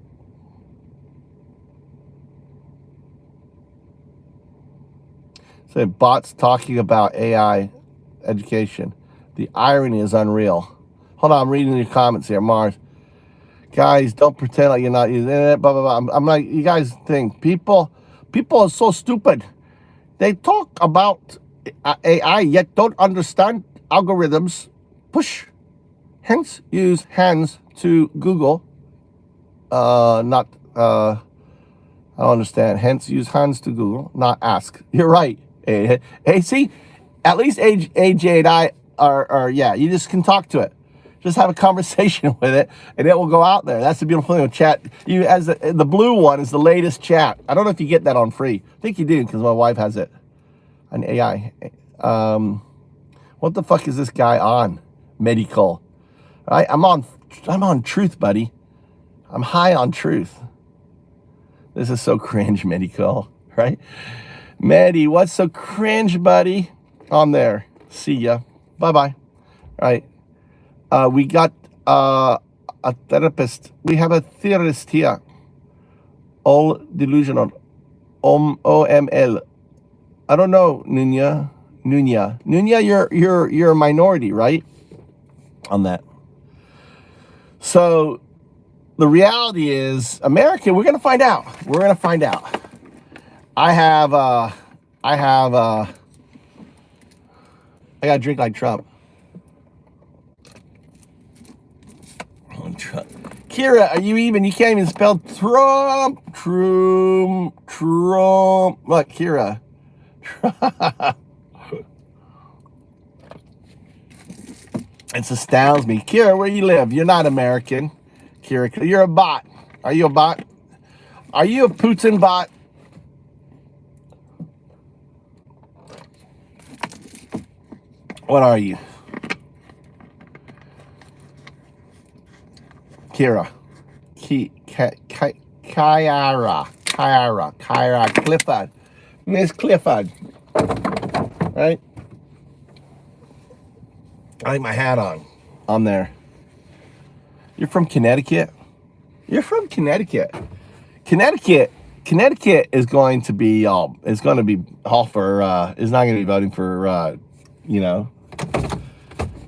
So bots talking about AI education. The irony is unreal. Hold on, I'm reading your comments here, Mars. Guys, don't pretend like you're not using it, blah, blah, blah. I'm like, you guys think people are so stupid. They talk about AI, yet don't understand algorithms. Push. Hence, use hands to Google. I don't understand. Hence, use hands to Google, not ask. You're right. Hey, see, at least AJ and I are, you just can talk to it. Just have a conversation with it, and it will go out there. That's the beautiful thing with chat. The blue one is the latest chat. I don't know if you get that on free. I think you do, because my wife has it. An AI. What the fuck is this guy on? Medical. Right? I'm on truth, buddy. I'm high on truth. This is so cringe, medical. Right? Medi, what's so cringe, buddy? On there. See ya. Bye-bye. All right. We got a therapist. We have a theorist here. All delusional. OML. I don't know, Nunya, you're a minority, right? On that. So the reality is, America, we're gonna find out. I have I gotta drink like Trump. Kira, are you even? You can't even spell Trump. What, Kira? It astounds me. Kira, where you live? You're not American. Kira, you're a bot. Are you a bot? Are you a Putin bot? What are you? Kira. Kyra. Clifford. Miss Clifford. Right? I like my hat on there. You're from Connecticut? You're from Connecticut. Connecticut is going to be all for, is not going to be voting for,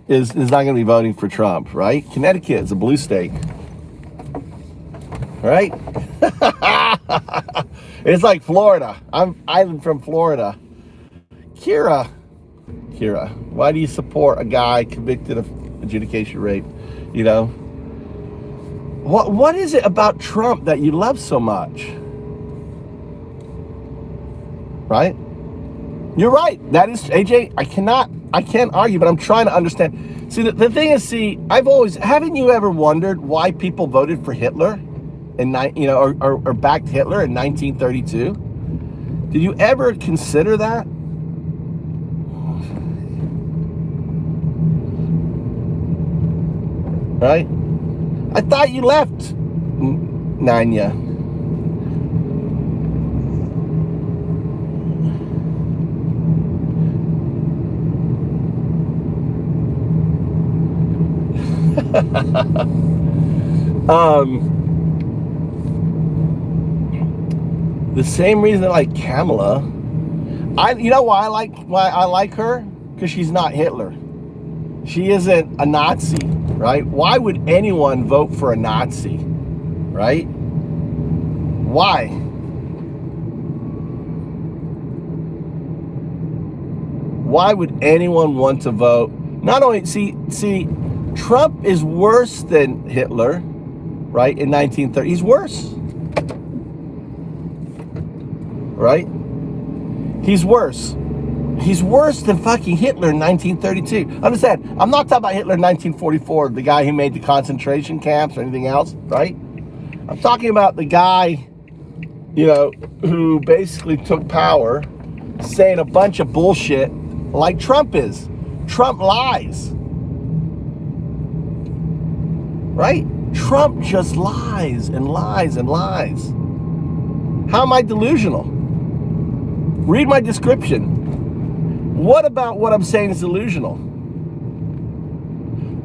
is not going to be voting for Trump, right? Connecticut is a blue state, right? It's like Florida. I'm from Florida. Kira, why do you support a guy convicted of adjudication rape? What is it about Trump that you love so much? Right? You're right. That is, AJ, I can't argue, but I'm trying to understand. See, the thing is, haven't you ever wondered why people voted for Hitler or backed Hitler in 1932? Did you ever consider that? Right? I thought you left, Nanya. The same reason I like Kamala. You know why I like her? Because she's not Hitler. She isn't a Nazi, right? Why would anyone vote for a Nazi, right? Why? Why would anyone want to vote? Not only, see, Trump is worse than Hitler, right? In 1930, he's worse, right? He's worse. He's worse than fucking Hitler in 1932. Understand, I'm not talking about Hitler in 1944, the guy who made the concentration camps or anything else, right? I'm talking about the guy, who basically took power, saying a bunch of bullshit like Trump is. Trump lies. Right? Trump just lies and lies and lies. How am I delusional? Read my description. What about what I'm saying is delusional?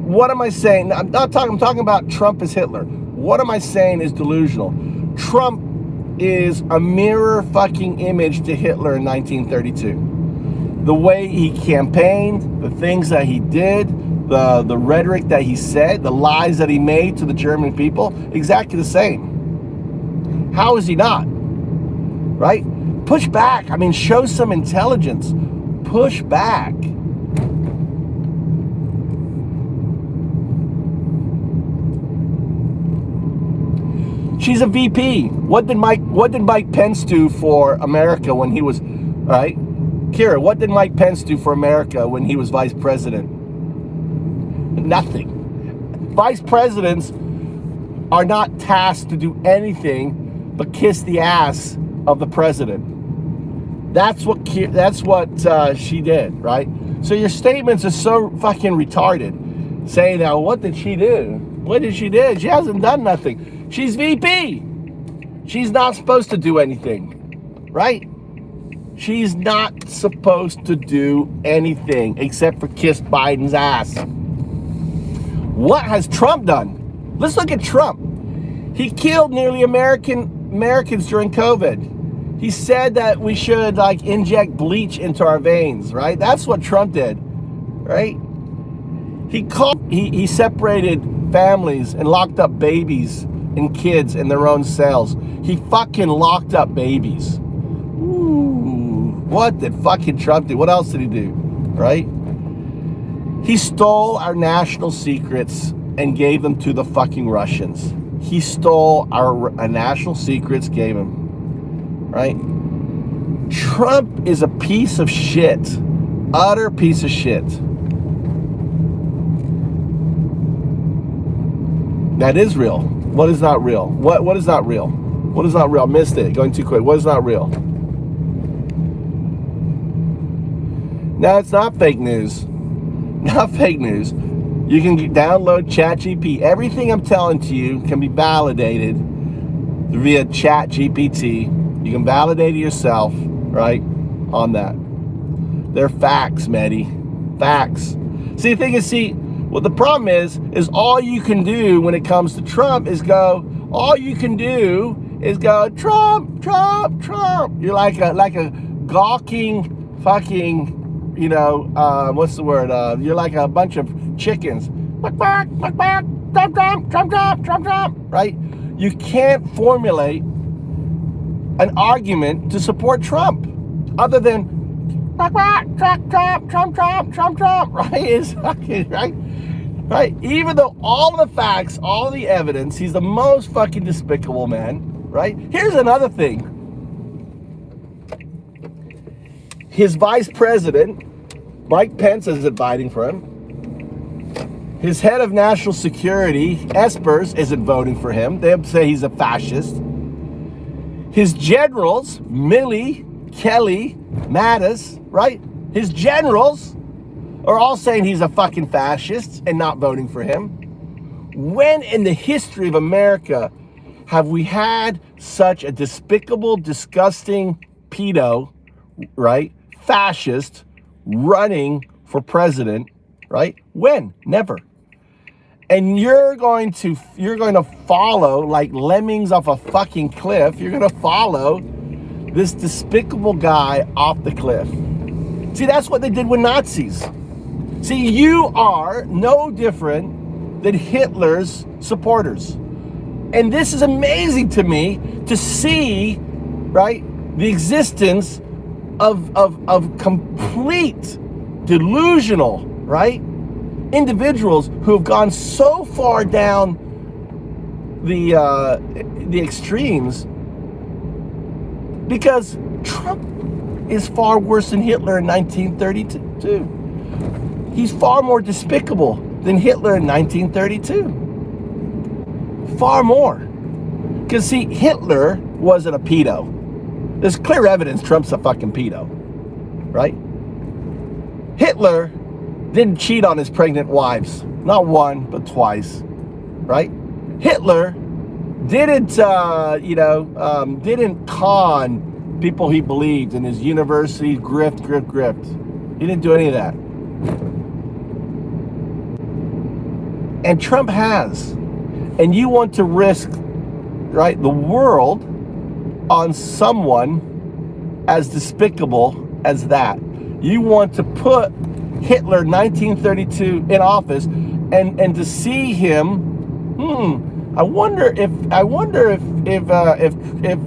What am I saying? I'm talking about Trump as Hitler. What am I saying is delusional? Trump is a mirror fucking image to Hitler in 1932. The way he campaigned, the things that he did, the rhetoric that he said, the lies that he made to the German people, exactly the same. How is he not? Right? Push back. I mean, show some intelligence. Push back. She's a VP. What did Mike Pence do for America when he was, right? Kira, what did Mike Pence do for America when he was vice president? Nothing. Vice presidents are not tasked to do anything but kiss the ass of the president. That's what she did, right? So your statements are so fucking retarded. Saying now, what did she do? What did she do? She hasn't done nothing. She's VP. She's not supposed to do anything, right? She's not supposed to do anything except for kiss Biden's ass. What has Trump done? Let's look at Trump. He killed nearly Americans during COVID. He said that we should inject bleach into our veins, right? That's what Trump did, right? He separated families and locked up babies and kids in their own cells. He fucking locked up babies. Ooh, what did fucking Trump do? What else did he do, right? He stole our national secrets and gave them to the fucking Russians. He stole our national secrets, gave them, right? Trump is a piece of shit, utter piece of shit. That is real. What is not real? What is not real? What is not real? I missed it. Going too quick. What is not real? No, it's not fake news. Not fake news. You can download ChatGPT. Everything I'm telling to you can be validated via ChatGPT. You can validate it yourself, right? On that. They're facts, Mehdi. Facts. See, the thing is, what the problem is all you can do when it comes to Trump is go, Trump, Trump, Trump. You're like a gawking fucking, what's the word? You're like a bunch of chickens. Trump, Trump, Trump, Trump, Trump, Trump, right? You can't formulate an argument to support Trump other than Trump, Trump, Trump, Trump, Trump, Trump, right? It's fucking, right? Right? Even though all the facts, all the evidence, he's the most fucking despicable man, right? Here's another thing. His vice president, Mike Pence, is inviting for him. His head of national security, Espers, isn't voting for him. They say he's a fascist. His generals, Milley, Kelly, Mattis, right? His generals are all saying he's a fucking fascist and not voting for him. When in the history of America have we had such a despicable, disgusting pedo, right? Fascist running for president, right? When? Never. And you're going to follow like lemmings off a fucking cliff. You're going to follow this despicable guy off the cliff. See, that's what they did with Nazis. See, you are no different than Hitler's supporters. And this is amazing to me to see, right, the existence of complete delusional, right, individuals who have gone so far down the extremes, because Trump is far worse than Hitler in 1932. He's far more despicable than Hitler in 1932. Far more. Because see, Hitler wasn't a pedo. There's clear evidence Trump's a fucking pedo, right? Hitler didn't cheat on his pregnant wives. Not one, but twice, right? Hitler didn't, didn't con people he believed in his university, grift. He didn't do any of that. And Trump has. And you want to risk, right, the world on someone as despicable as that. You want to put Hitler 1932 in office and to see him, I wonder if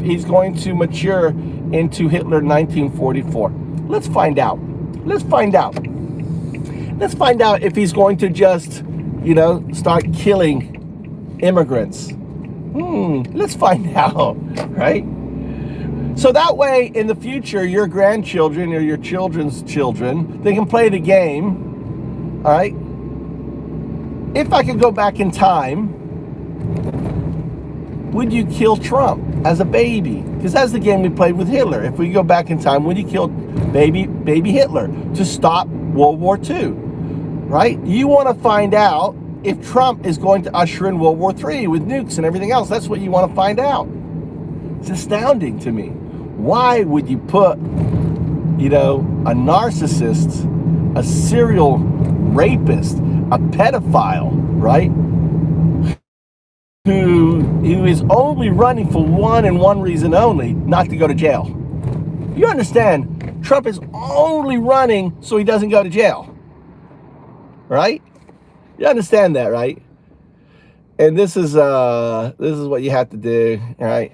he's going to mature into Hitler 1944. Let's find out. Let's find out if he's going to just, start killing immigrants. Let's find out, right? So that way, in the future, your grandchildren or your children's children, they can play the game, all right? If I could go back in time, would you kill Trump as a baby? Because that's the game we played with Hitler. If we go back in time, would you kill baby Hitler to stop World War II, right? You want to find out if Trump is going to usher in World War III with nukes and everything else. That's what you want to find out. It's astounding to me. Why would you put, a narcissist, a serial rapist, a pedophile, right? Who is only running for one reason only, not to go to jail. You understand, Trump is only running so he doesn't go to jail, right? You understand that, right? And this is what you have to do, right?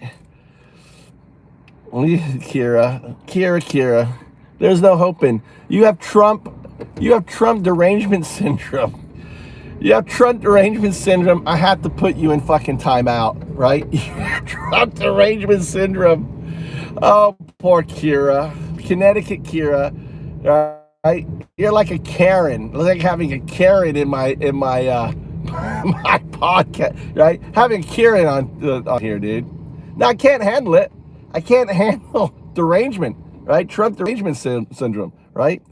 Kira, there's no hoping. You have Trump You have Trump derangement syndrome. You have Trump derangement syndrome. I have to put you in fucking timeout, right? Trump derangement syndrome. Oh, poor Kira. Connecticut Kira. Right? You're like a Karen. It's like having a Karen in my my podcast, right? Having Karen on here, dude. Now I can't handle it. I can't handle derangement, right? Trump derangement syndrome, right?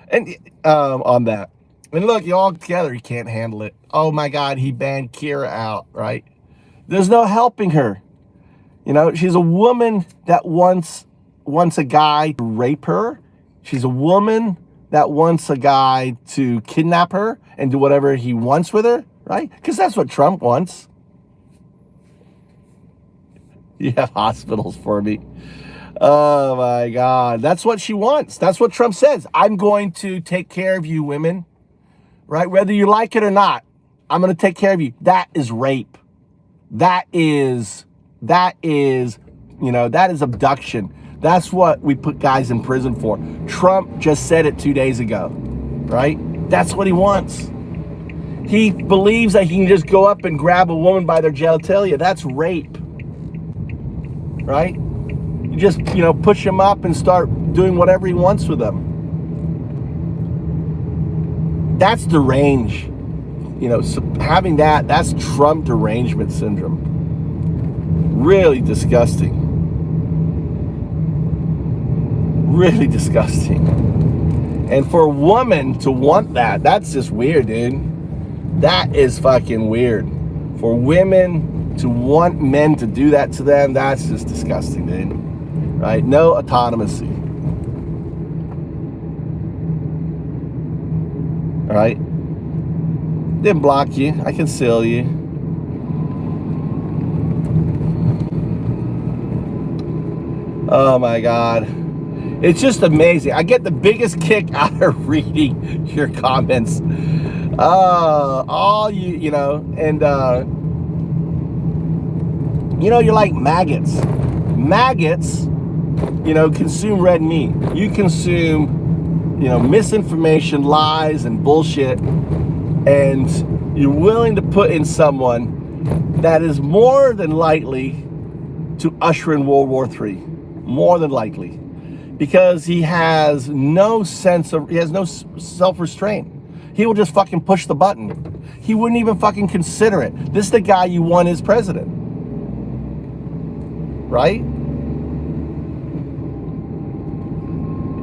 And on that. And look, you all together, he can't handle it. Oh my God, he banned Kira out, right? There's no helping her. You know, she's a woman that wants a guy to rape her. She's a woman that wants a guy to kidnap her and do whatever he wants with her, right? Because that's what Trump wants. You have hospitals for me. Oh my God. That's what she wants. That's what Trump says. I'm going to take care of you women, right? Whether you like it or not, I'm going to take care of you. That is rape. That is, you know, that is abduction. That's what we put guys in prison for. Trump just said it 2 days ago, right? That's what he wants. He believes that he can just go up and grab a woman by their genitalia. That's rape, right? You just, you know, push him up and start doing whatever he wants with them. That's deranged. You know, so having that's Trump derangement syndrome. Really disgusting. Really disgusting. And for a woman to want that, that's just weird, dude. That is fucking weird. For women to want men to do that to them, that's just disgusting, dude. Right? No autonomy. All right? Didn't block you. I can seal you. Oh my God. It's just amazing. I get the biggest kick out of reading your comments. All you know, and you know, you're like maggots. Maggots, you know, consume red meat. You consume, you know, misinformation, lies, and bullshit, and you're willing to put in someone that is more than likely to usher in World War III. More than likely. Because he has no self-restraint. He will just fucking push the button. He wouldn't even fucking consider it. This is the guy you want as president. Right?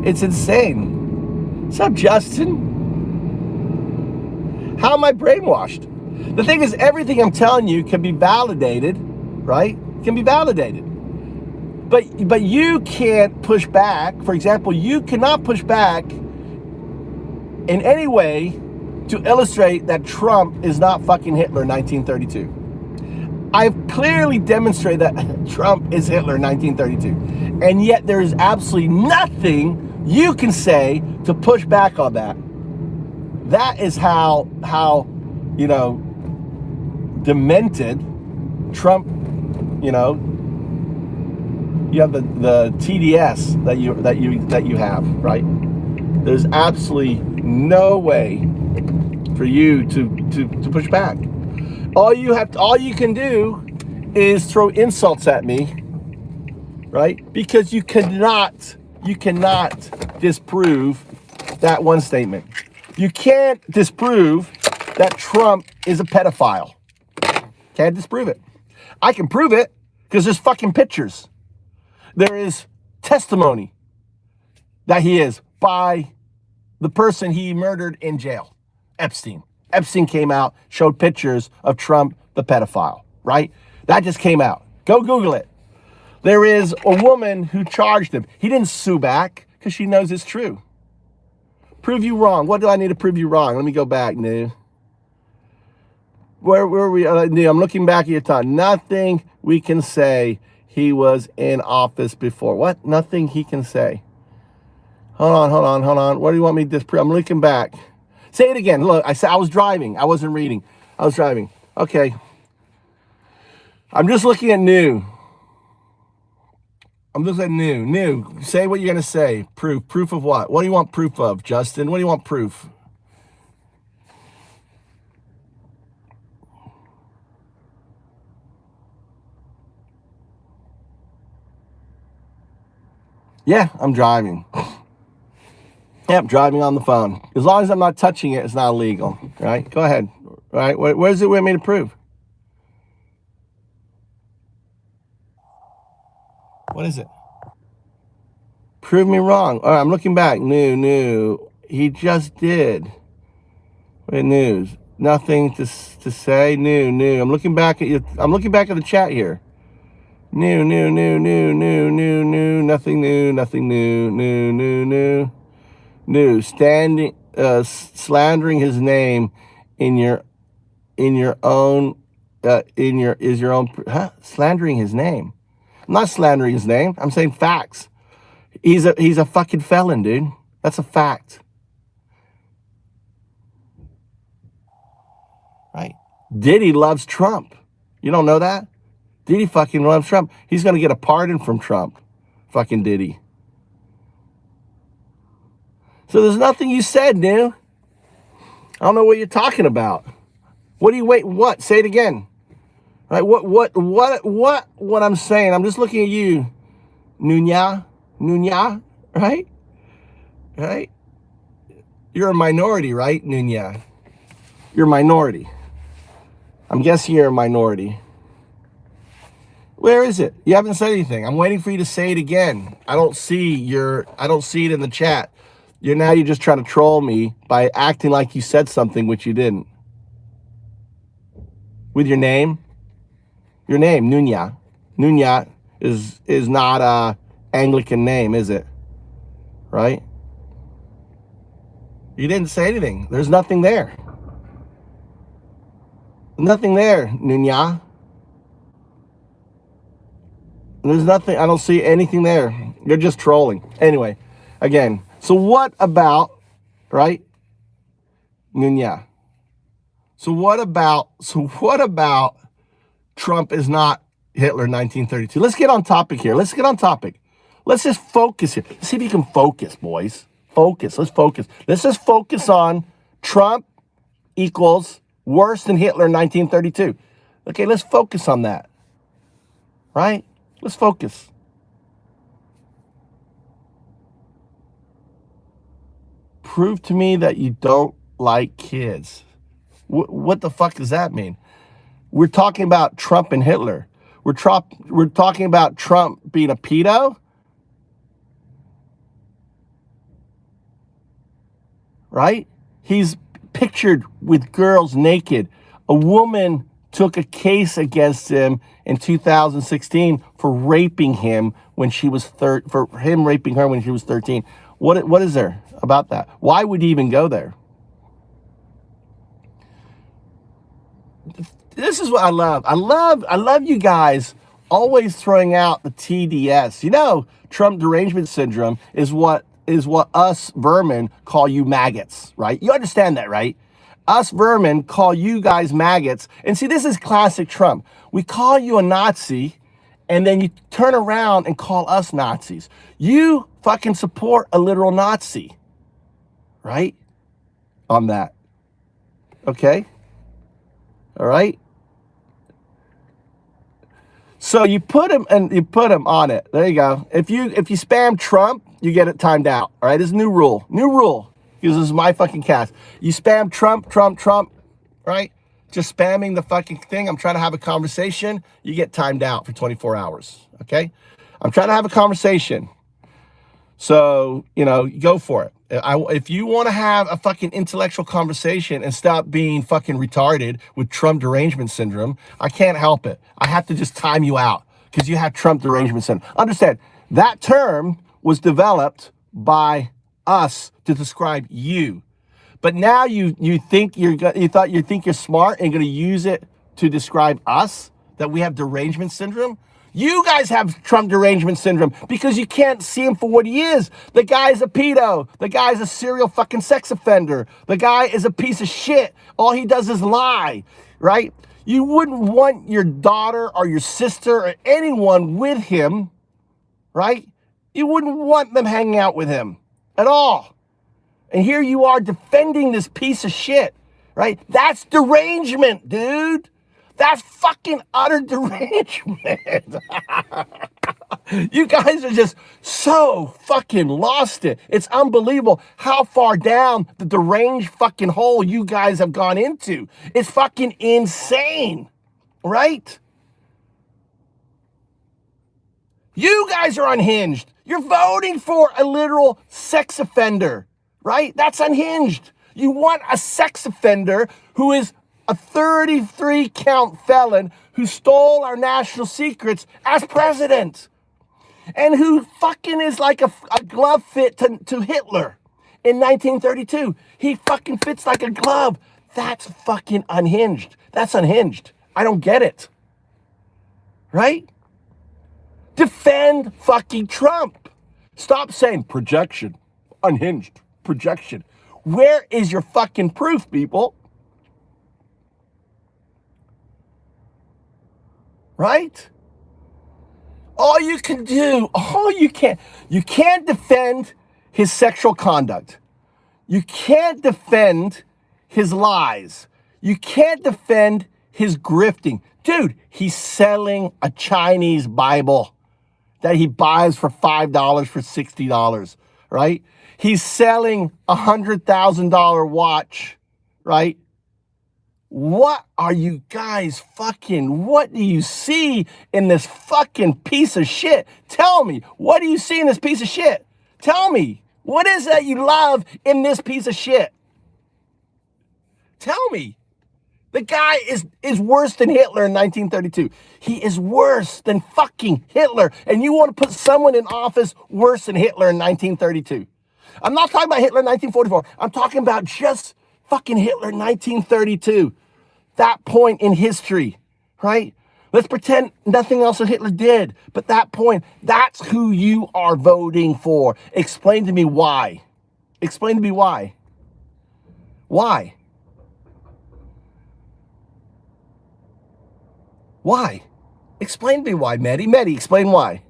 It's insane. What's up, Justin? How am I brainwashed? The thing is, everything I'm telling you can be validated, right? Can be validated. But you can't push back. For example, you cannot push back in any way to illustrate that Trump is not fucking Hitler 1932. I've clearly demonstrated that Trump is Hitler 1932. And yet there is absolutely nothing you can say to push back on that. That is how you know, demented Trump, you know, you have the TDS that you have, right? There's absolutely no way for you to push back. All you can do is throw insults at me, right? Because you cannot disprove that one statement. You can't disprove that Trump is a pedophile. Can't disprove it. I can prove it because there's fucking pictures. There is testimony that he is by the person he murdered in jail, Epstein. Epstein came out, showed pictures of Trump, the pedophile, right? That just came out. Go Google it. There is a woman who charged him. He didn't sue back because she knows it's true. Prove you wrong. What do I need to prove you wrong? Let me go back, New. Where were we? New, I'm looking back at your time. Nothing we can say. He was in office before. What? Nothing he can say. Hold on. What do you want me to disprove? I'm looking back. Say it again. Look, I said I was driving. I wasn't reading. I was driving. Okay. I'm just looking at New. I'm just saying new. Say what you're going to say. Proof. Proof of what? What do you want proof of, Justin? What do you want proof? Yeah, I'm driving. Yeah, I'm driving on the phone. As long as I'm not touching it, it's not illegal. Right? Go ahead. Right? What does it want me to prove? What is it? Prove me wrong. All right, I'm looking back. New. He just did. Wait, news. Nothing to say. New. I'm looking back at you. I'm looking back at the chat here. New. Nothing new. Standing, slandering his name in your own, is your own, slandering his name. I'm not slandering his name. I'm saying facts. He's a fucking felon, dude. That's a fact. Right? Diddy loves Trump. You don't know that? Diddy fucking loves Trump. He's going to get a pardon from Trump. Fucking Diddy. So there's nothing you said, new. I don't know what you're talking about. What do you wait? What? Say it again. Right? What I'm saying? I'm just looking at you, Nunya, right? Right? You're a minority, right, Nunya? You're a minority. I'm guessing you're a minority. Where is it? You haven't said anything. I'm waiting for you to say it again. I don't see it in the chat. You're just trying to troll me by acting like you said something which you didn't. With your name? Your name, Nunya. Nunya is not a Anglican name, is it? Right? You didn't say anything. There's nothing there. Nothing there, Nunya. There's nothing. I don't see anything there. You're just trolling. Anyway, again. So what about, right? Nunya. So what about Trump is not Hitler 1932? Let's get on topic here. Let's just focus here. Let's see if you can focus, boys. Focus. Let's focus. Let's just focus on Trump equals worse than Hitler in 1932. Okay, let's focus on that. Right? Let's focus. Prove to me that you don't like kids. What the fuck does that mean? We're talking about Trump and Hitler. We're talking about Trump being a pedo. Right? He's pictured with girls naked. A woman took a case against him in 2016 for raping him when she was for him raping her when she was 13. What is there about that? Why would he even go there? This is what I love. I love you guys always throwing out the TDS. You know, Trump derangement syndrome is what us vermin call you maggots, right? You understand that, right? Us vermin call you guys maggots. And see, this is classic Trump. We call you a Nazi, and then you turn around and call us Nazis. You fucking support a literal Nazi, right? On that. Okay? All right? So you put him on it. There you go. If you spam Trump, you get it timed out. All right? This is a new rule. New rule. Because this is my fucking cast. You spam Trump, right? Just spamming the fucking thing. I'm trying to have a conversation. You get timed out for 24 hours. Okay? I'm trying to have a conversation. So, go for it. If you want to have a fucking intellectual conversation and stop being fucking retarded with Trump derangement syndrome, I can't help it. I have to just time you out because you have Trump derangement syndrome. Understand, that term was developed by us to describe you. But now you think you're smart and going to use it to describe us, that we have derangement syndrome. You guys have Trump derangement syndrome because you can't see him for what he is. The guy's a pedo. The guy's a serial fucking sex offender. The guy is a piece of shit. All he does is lie, right? You wouldn't want your daughter or your sister or anyone with him, right? You wouldn't want them hanging out with him at all. And here you are defending this piece of shit, right? That's derangement, dude. That's fucking utter derangement. You guys are just so fucking lost it. It's unbelievable how far down the deranged fucking hole you guys have gone into. It's fucking insane, right? You guys are unhinged. You're voting for a literal sex offender, right? That's unhinged. You want a sex offender who is a 33 count felon who stole our national secrets as president and who fucking is like a glove fit to Hitler in 1932. He fucking fits like a glove. That's fucking unhinged. That's unhinged. I don't get it. Right? Defend fucking Trump. Stop saying projection, unhinged, projection. Where is your fucking proof, people? Right? All you can do, you can't defend his sexual conduct. You can't defend his lies. You can't defend his grifting. Dude, he's selling a Chinese Bible that he buys for $5 for $60, right? He's selling a $100,000 watch, right? What are you guys what do you see in this fucking piece of shit? Tell me, what do you see in this piece of shit? Tell me, what is that you love in this piece of shit? Tell me. The guy is worse than Hitler in 1932. He is worse than fucking Hitler. And you want to put someone in office worse than Hitler in 1932. I'm not talking about Hitler in 1944. I'm talking about just fucking Hitler in 1932. That point in history, right? Let's pretend nothing else that Hitler did. But that point, that's who you are voting for. Explain to me why. Explain to me why. Why? Why? Explain to me why, Mehdi. Mehdi, explain why.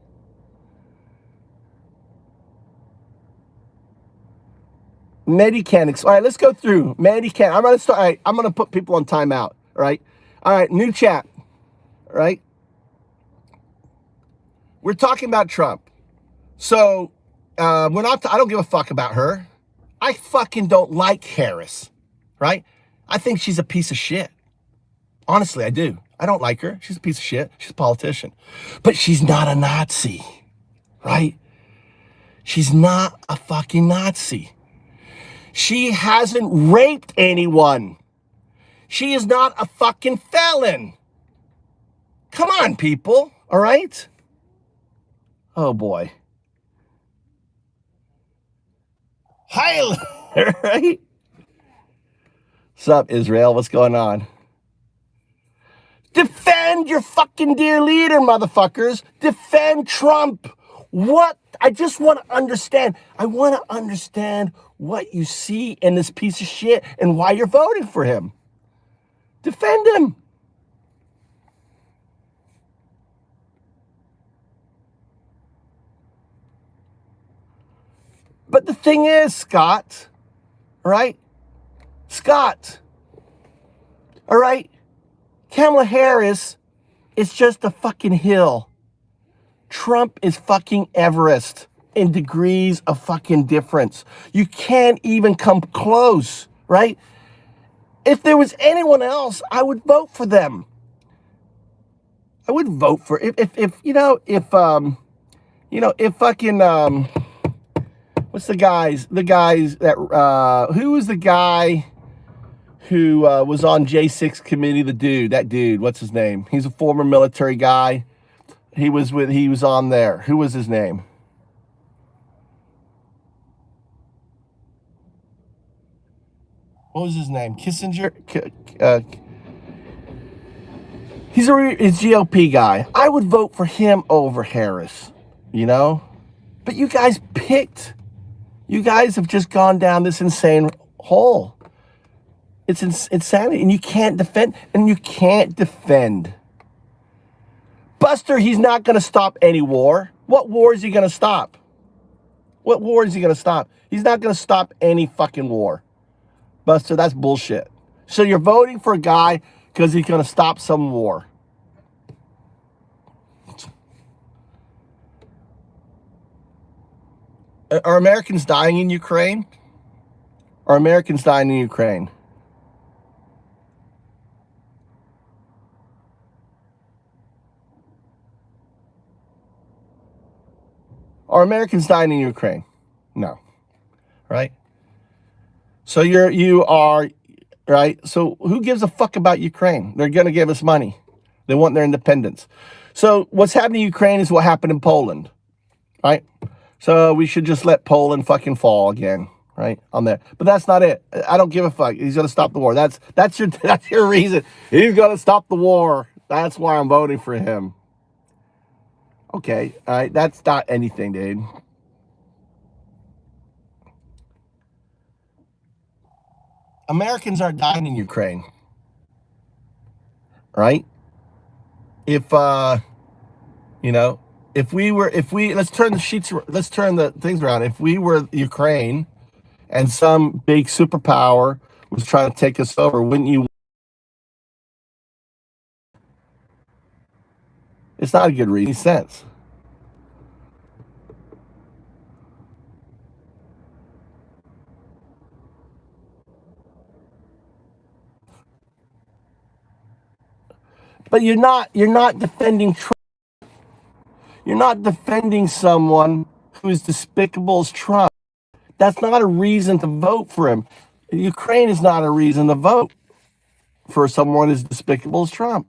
Mehdi can explain. All right, let's go through. Mehdi can. I'm going to start. All right, I'm going to put people on timeout. All right. All right, new chat. All right. We're talking about Trump. So, I don't give a fuck about her. I fucking don't like Harris. Right? I think she's a piece of shit. Honestly, I do. I don't like her. She's a piece of shit. She's a politician. But she's not a Nazi, right? She's not a fucking Nazi. She hasn't raped anyone. She is not a fucking felon. Come on, people, all right? Oh, boy. Hi, right? What's up, Israel? What's going on? Defend your fucking dear leader, motherfuckers. Defend Trump. What? I just want to understand. I want to understand what you see in this piece of shit and why you're voting for him. Defend him. But the thing is, Scott, right? Scott, all right? Kamala Harris is just a fucking hill. Trump is fucking Everest in degrees of fucking difference. You can't even come close, right? If there was anyone else, I would vote for them. I would vote for if fucking what's the guys that who was the guy who was on J6 committee, that dude, what's his name? He's a former military guy. He was on there. Who was his name? What was his name? Kissinger? He's a GOP guy. I would vote for him over Harris, But you guys have just gone down this insane hole. It's insanity, and you can't defend Buster, he's not going to stop any war. What war is he going to stop? What war is he going to stop? He's not going to stop any fucking war. Buster, that's bullshit. So you're voting for a guy because he's going to stop some war. Are Americans dying in Ukraine? Are Americans dying in Ukraine? Are Americans dying in Ukraine? No. Right? So you are, right? So who gives a fuck about Ukraine? They're going to give us money. They want their independence. So what's happening in Ukraine is what happened in Poland, right? So we should just let Poland fucking fall again, right? On there. But that's not it. I don't give a fuck. He's going to stop the war. That's your reason. He's going to stop the war. That's why I'm voting for him. Okay, all right, that's not anything, dude. Americans aren't dying in Ukraine, right? If let's turn the things around. If we were Ukraine and some big superpower was trying to take us over, wouldn't you? It's not a good reason. Sense. But you're not defending Trump. You're not defending someone who is despicable as Trump. That's not a reason to vote for him. Ukraine is not a reason to vote for someone as despicable as Trump.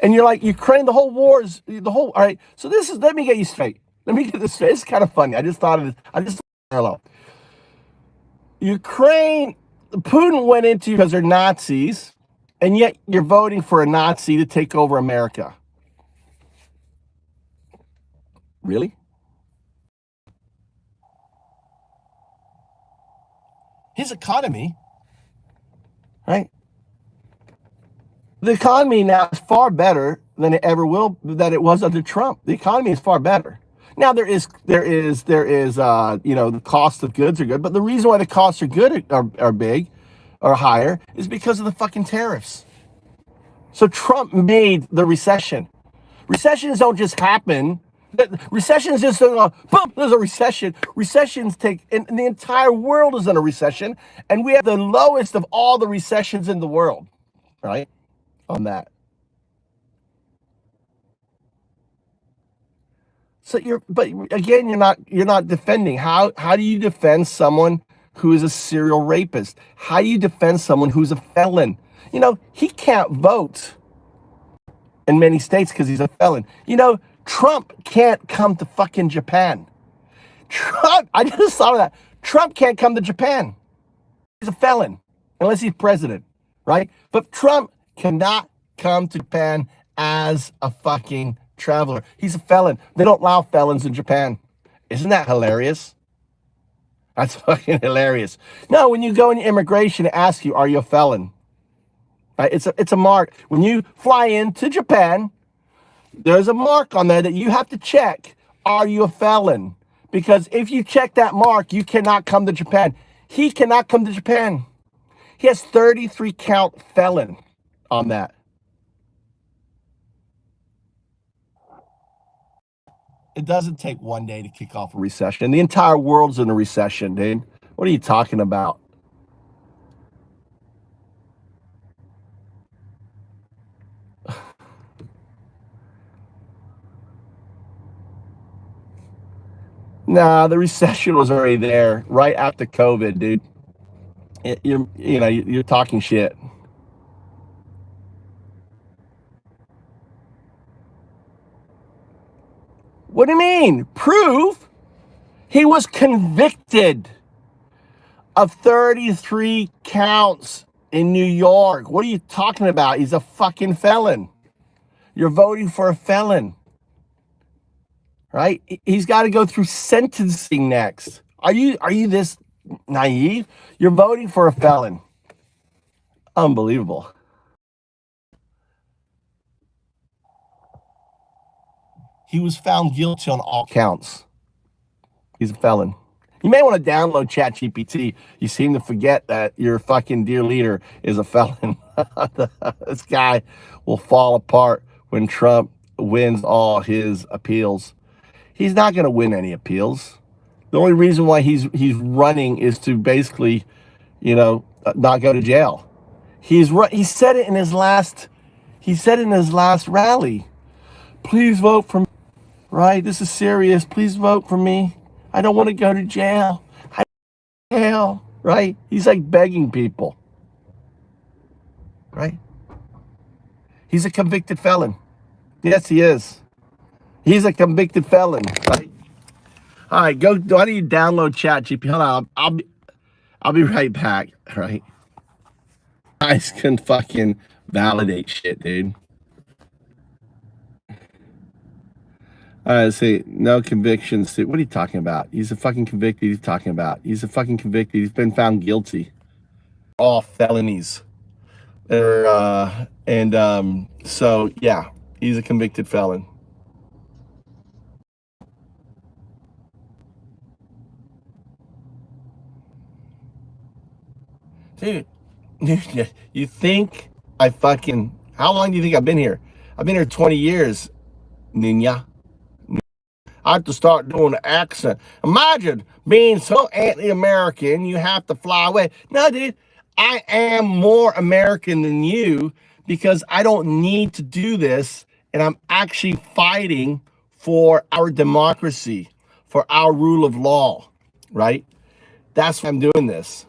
And you're like, Ukraine, the whole war is all right. So let me get you straight. Let me get this straight. It's kind of funny. I just thought of it. Hello. Ukraine, Putin went into because they're Nazis, and yet you're voting for a Nazi to take over America. Really? His economy, right? The economy now is far better than it ever will, than it was under Trump. The economy is far better. Now there is the cost of goods are good, but the reason why the costs are good are big or higher is because of the fucking tariffs. So Trump made the recession. Recessions don't just happen. Recessions just don't go, boom, there's a recession. Recessions and the entire world is in a recession, and we have the lowest of all the recessions in the world, right? On that. So you're not defending. How do you defend someone who is a serial rapist? How do you defend someone who's a felon? He can't vote in many states because he's a felon. Trump can't come to fucking Japan. I just thought of that. Trump can't come to Japan. He's a felon unless he's president, right? But Trump cannot come to Japan as a fucking traveler. He's a felon. They don't allow felons in Japan. Isn't that hilarious? That's fucking hilarious. No, when you go into immigration, they ask you, are you a felon? Right? It's a mark. When you fly into Japan, there's a mark on there that you have to check. Are you a felon? Because if you check that mark, you cannot come to Japan. He cannot come to Japan. He has 33 count felon on that. It doesn't take one day to kick off a recession. The entire world's in a recession, dude. What are you talking about? Nah, the recession was already there right after COVID, dude. You're talking shit. What do you mean? Proof? He was convicted of 33 counts in New York. What are you talking about? He's a fucking felon. You're voting for a felon, right? He's got to go through sentencing next. Are you this naive? You're voting for a felon. Unbelievable. He was found guilty on all counts. He's a felon. You may want to download ChatGPT. You seem to forget that your fucking dear leader is a felon. This guy will fall apart when Trump wins all his appeals. He's not going to win any appeals. The only reason why he's running is to basically, not go to jail. He said it in his last rally. Please vote for me. Right? This is serious. Please vote for me. I don't want to go to jail. Right? He's like begging people. Right? He's a convicted felon. Yes, he is. He's a convicted felon. Right? All right, go. Why don't you download ChatGPT? Hold on. I'll be right back. Right? Guys can fucking validate shit, dude. Say no convictions. What are you talking about? He's a fucking convicted. He's talking about. He's a fucking convicted. He's been found guilty. All felonies. So yeah, he's a convicted felon. Dude, you think how long do you think I've been here? I've been here 20 years, Nina. I have to start doing the accent. Imagine being so anti-American, you have to fly away. No, dude, I am more American than you because I don't need to do this, and I'm actually fighting for our democracy, for our rule of law, right? That's why I'm doing this.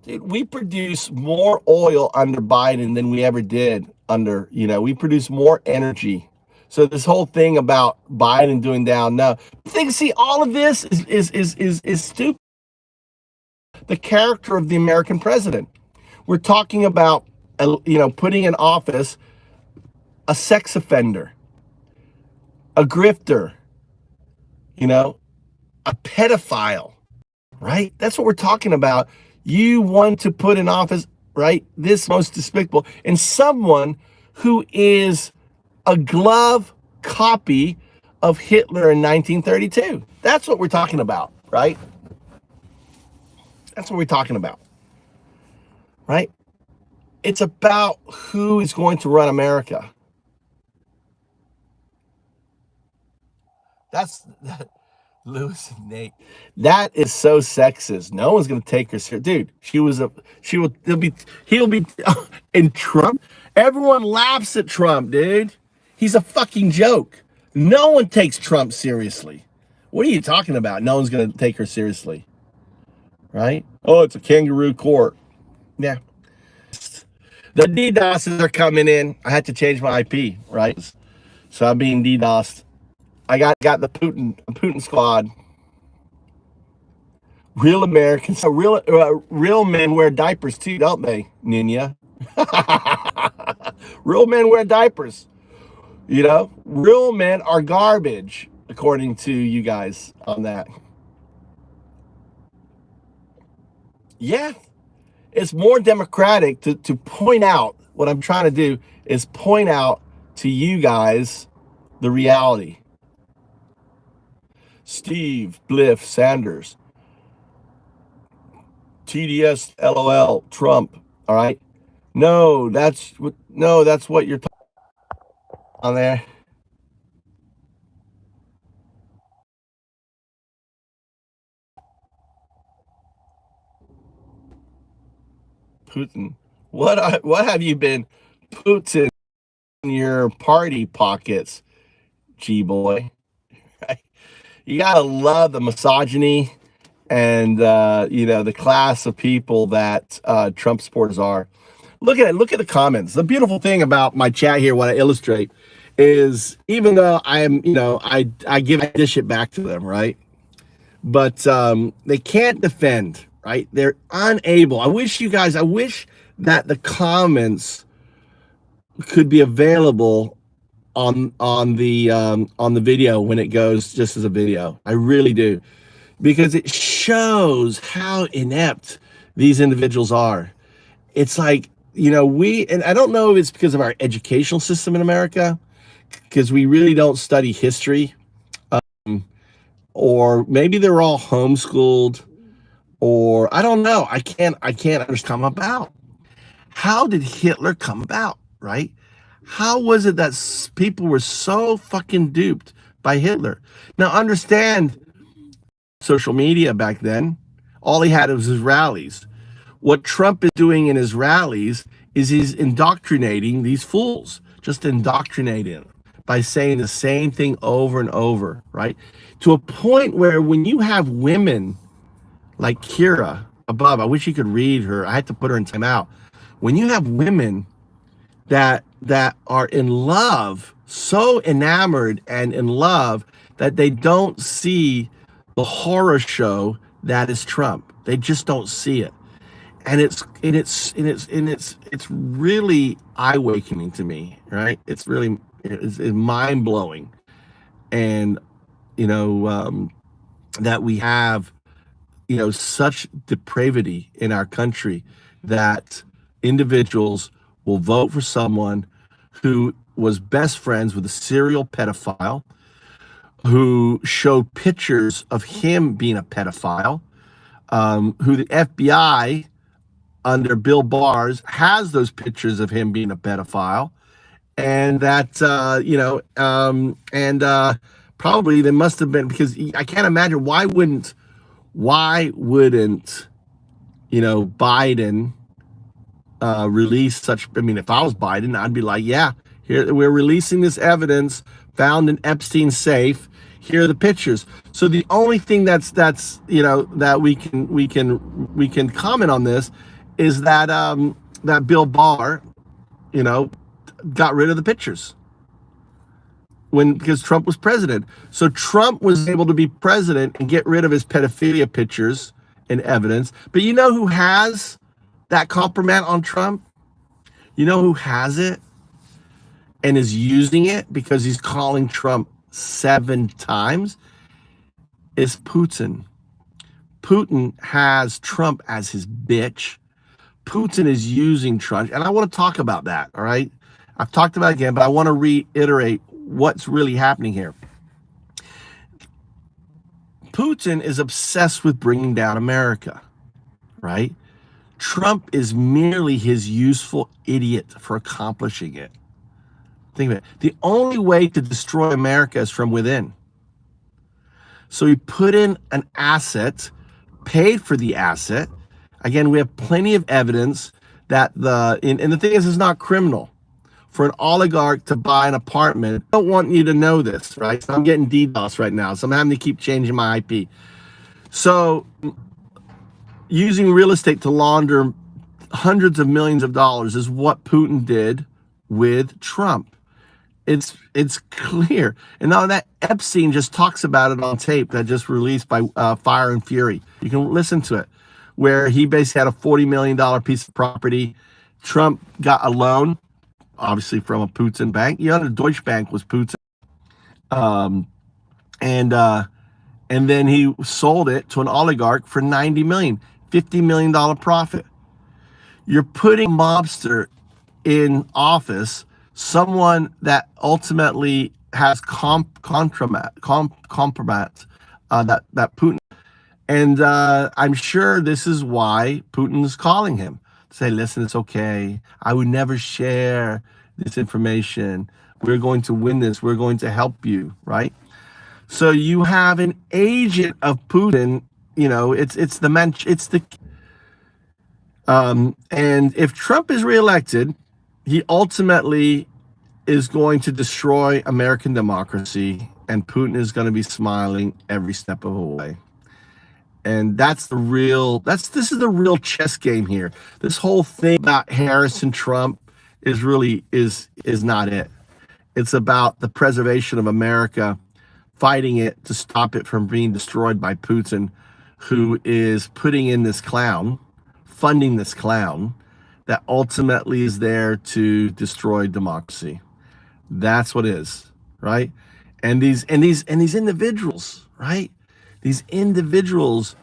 Dude, we produce more oil under Biden than we ever did under, we produce more energy. So this whole thing about Biden doing down, no. See, all of this is stupid. The character of the American president. We're talking about, putting in office a sex offender, a grifter, a pedophile, right? That's what we're talking about. You want to put in office, right, this most despicable, and someone who is a glove copy of Hitler in 1932. That's what we're talking about, right? That's what we're talking about, right? It's about who is going to run America. That's Lewis and Nate. That is so sexist. No one's gonna take her serious, dude. He'll be in Trump. Everyone laughs at Trump, dude. He's a fucking joke. No one takes Trump seriously. What are you talking about? No one's gonna take her seriously, right? Oh, it's a kangaroo court. Yeah. The DDoSes are coming in. I had to change my IP, right? So I'm being DDoSed. I got the Putin squad. Real Americans, real men wear diapers too, don't they, Nina? Real men wear diapers. Real men are garbage, according to you guys on that. Yeah, it's more democratic to point out. What I'm trying to do is point out to you guys the reality. Steve Bliff Sanders, TDS LOL Trump. All right. No, that's what you're talking on there. Putin. What have you been Putin in your party pockets, G-boy? You gotta love the misogyny and the class of people that Trump supporters are. Look at it. Look at the comments. The beautiful thing about my chat here, what I illustrate, is even though I am, I give this shit back to them, right? But they can't defend, right? They're unable. I wish that the comments could be available on the video when it goes just as a video. I really do, because it shows how inept these individuals are. It's like and I don't know if it's because of our educational system in America, because we really don't study history, or maybe they're all homeschooled, or I don't know. I can't understand about how did Hitler come about, right? How was it that people were so fucking duped by Hitler? Now understand, social media back then, all he had was his rallies. What Trump is doing in his rallies is he's indoctrinating these fools, just indoctrinating them by saying the same thing over and over, right? To a point where when you have women like Kira above, I wish you could read her. I had to put her in timeout. When you have women that are in love, so enamored and in love that they don't see the horror show that is Trump. They just don't see it. And it's really eye-awakening to me, right? It's really mind-blowing. And that we have such depravity in our country that individuals will vote for someone who was best friends with a serial pedophile, who showed pictures of him being a pedophile, who the FBI under Bill Barr has those pictures of him being a pedophile, and that probably they must have been, because I can't imagine why wouldn't Biden release such. I mean, if I was Biden, I'd be like, yeah, here we're releasing this evidence found in Epstein's safe. Here are the pictures. So the only thing that we can comment on this is that that Bill Barr, got rid of the pictures because Trump was president. So Trump was able to be president and get rid of his pedophilia pictures and evidence. But you know who has that compromise on Trump? You know who has it and is using it because he's calling Trump 7 times? Is Putin. Putin has Trump as his bitch. Putin is using Trump, and I want to talk about that, all right? I've talked about it again, but I want to reiterate what's really happening here. Putin is obsessed with bringing down America, right? Trump is merely his useful idiot for accomplishing it. Think of it. The only way to destroy America is from within. So he put in an asset, paid for the asset. Again, we have plenty of evidence that and the thing is, it's not criminal for an oligarch to buy an apartment. I don't want you to know this, right? So I'm getting DDoS right now, so I'm having to keep changing my IP. So using real estate to launder hundreds of millions of dollars is what Putin did with Trump. It's clear. And now that Epstein just talks about it on tape that just released by Fire and Fury. You can listen to it, where he basically had a $40 million piece of property. Trump got a loan, obviously from a Putin bank. The Deutsche Bank was Putin. And then he sold it to an oligarch for $90 million, $50 million profit. You're putting a mobster in office, someone that ultimately has compromise that Putin. And I'm sure this is why Putin is calling him to say, listen, it's okay. I would never share this information. We're going to win this. We're going to help you, right? So you have an agent of Putin. And if Trump is reelected, he ultimately is going to destroy American democracy, and Putin is going to be smiling every step of the way. And this is the real chess game here. This whole thing about Harris and Trump is not it. It's about the preservation of America, fighting it to stop it from being destroyed by Putin, who is putting in this clown, funding this clown that ultimately is there to destroy democracy. That's what it is, right? And these individuals, right? These individuals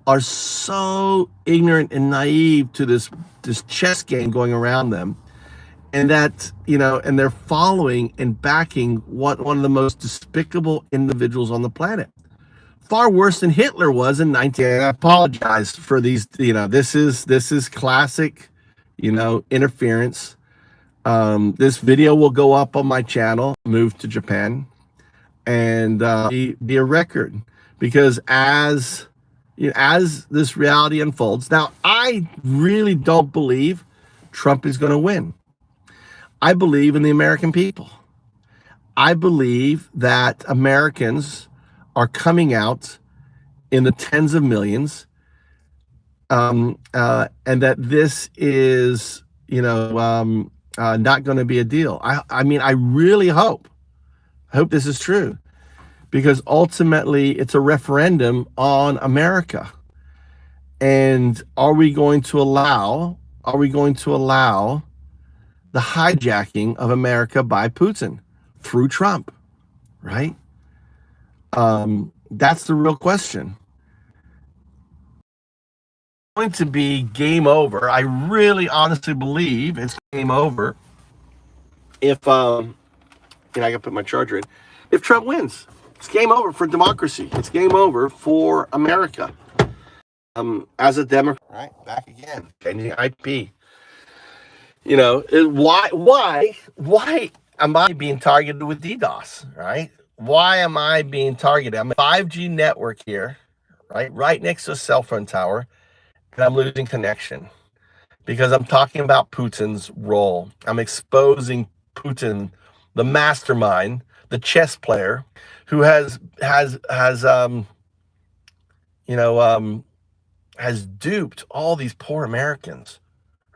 are so ignorant and naive to this chess game going around them, and that, and they're following and backing one of the most despicable individuals on the planet, far worse than Hitler was in 19. I apologize for these. This is classic, interference. This video will go up on my channel, Move to Japan, and be a record, because as this reality unfolds, now I really don't believe Trump is going to win. I believe in the American people. I believe that Americans are coming out in the tens of millions, and that this is, not going to be a deal. I mean, I really hope this is true, because ultimately it's a referendum on America. And are we going to allow the hijacking of America by Putin through Trump, right? That's the real question. It's going to be game over. I really honestly believe it's game over if I gotta put my charger in. If Trump wins, it's game over for democracy. It's game over for America. As a Democrat, right? Back again, changing IP. Why am I being targeted with DDoS, right? Why am I being targeted? I'm a 5G network here, right next to a cell phone tower, and I'm losing connection because I'm talking about Putin's role. I'm exposing Putin, the mastermind, the chess player, who has duped all these poor Americans,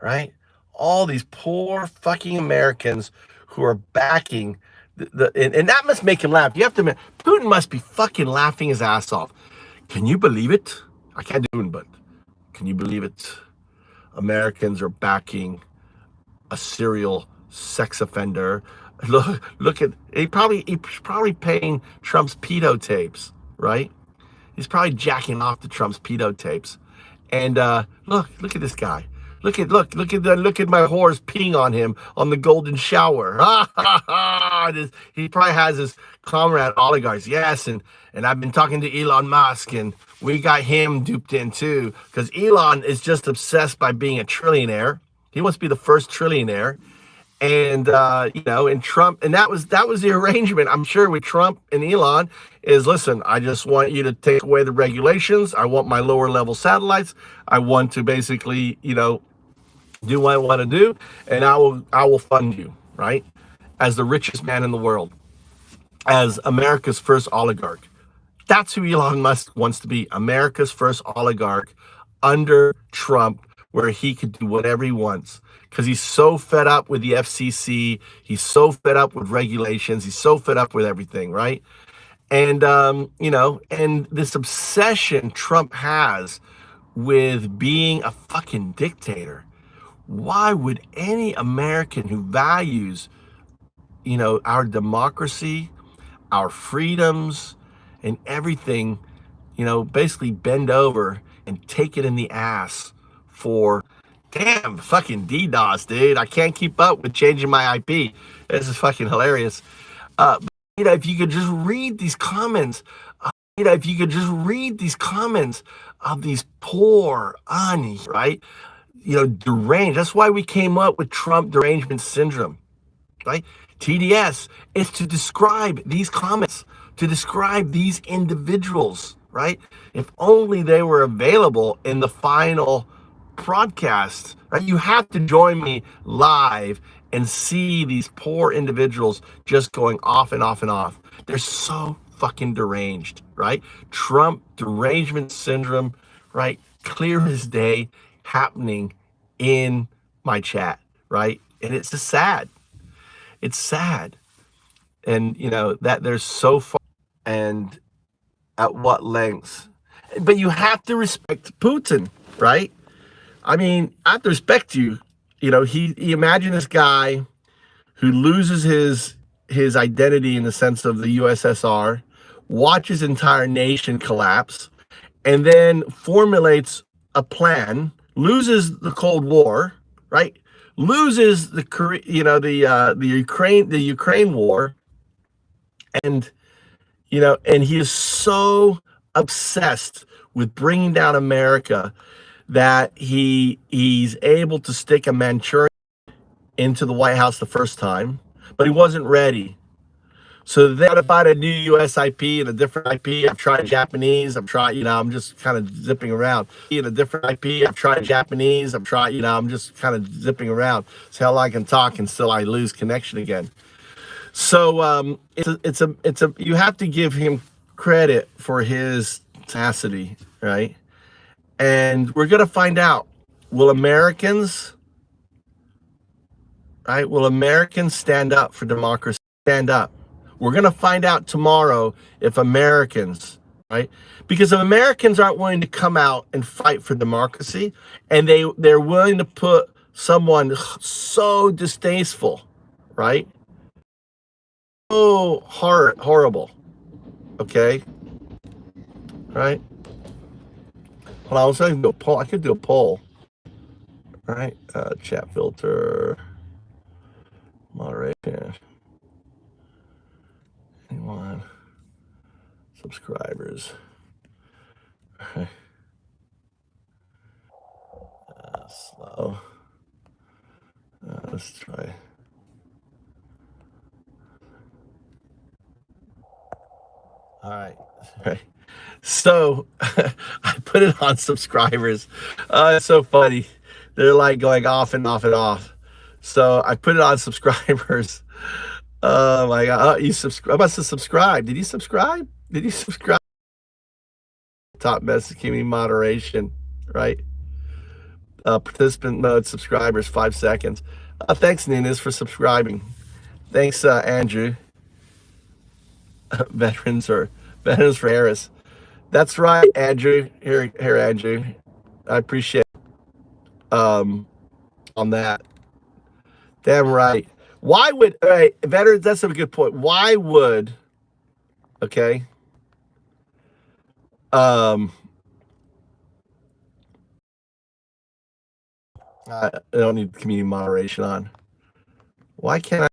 right? All these poor fucking Americans who are backing and that must make him laugh. You have to admit, Putin must be fucking laughing his ass off. Can you believe it? I can't do it, but can you believe it? Americans are backing a serial sex offender. Look at he's probably paying Trump's pedo tapes, right? He's probably jacking off to Trump's pedo tapes. And look at this guy. Look at my whores peeing on him on the golden shower. He probably has his comrade oligarchs. Yes, and I've been talking to Elon Musk, and we got him duped in too, because Elon is just obsessed by being a trillionaire. He wants to be the first trillionaire. And and Trump, and that was the arrangement, I'm sure, with Trump and Elon, is, listen, I just want you to take away the regulations. I want my lower level satellites. I want to basically, do what I want to do, and I will fund you, right? As the richest man in the world, as America's first oligarch. That's who Elon Musk wants to be, America's first oligarch under Trump, where he could do whatever he wants, because he's so fed up with the FCC. He's so fed up with regulations. He's so fed up with everything, right? And, and this obsession Trump has with being a fucking dictator. Why would any American who values, our democracy, our freedoms, and everything, basically bend over and take it in the ass for, damn, fucking DDoS, dude. I can't keep up with changing my IP. This is fucking hilarious. If you could just read these comments, of these poor Ani, right? Deranged. That's why we came up with Trump Derangement Syndrome, right? TDS is to describe these comments, to describe these individuals, right? If only they were available in the final broadcast, right? You have to join me live and see these poor individuals just going off and off and off. They're so fucking deranged, right? Trump Derangement Syndrome, right? Clear as day, happening in my chat, right? And it's just sad. It's sad. And that there's so far, and at what lengths. But you have to respect Putin, right? I mean, I have to respect you. He imagine this guy who loses his identity in the sense of the USSR, watches entire nation collapse, and then formulates a plan, loses the Cold War, right? Loses the Ukraine war, and and he is so obsessed with bringing down America that he's able to stick a Manchurian into the White House the first time, but he wasn't ready. So they modified a new US IP and a different IP. I've tried Japanese. I've tried, I'm just kind of zipping around. In a different IP, I've tried Japanese. I've tried, I'm just kind of zipping around. It's how I can talk until I lose connection again. So you have to give him credit for his tenacity, right? And we're gonna find out. Will Americans, right? Will Americans stand up for democracy? Stand up. We're going to find out tomorrow if Americans, right? Because if Americans aren't willing to come out and fight for democracy, and they're willing to put someone so distasteful, right? So horrible, okay? Right? Hold on, I can do a poll. I could do a poll, right? Chat filter, moderation. Anyone? Subscribers. Slow. Let's try. All right. So I put it on subscribers. It's so funny. They're like going off and off and off. So I put it on subscribers. Oh my God. Oh, I must have subscribed. Did you subscribe? Did you subscribe? Top message, community moderation, right? Participant mode, subscribers, 5 seconds. Thanks, Ninas, for subscribing. Thanks, Andrew. Veterans for Harris. That's right, Andrew. Here, Andrew. I appreciate on that. Damn right. Why would veterans? That's a good point. Why would I don't need community moderation on. Why can't I?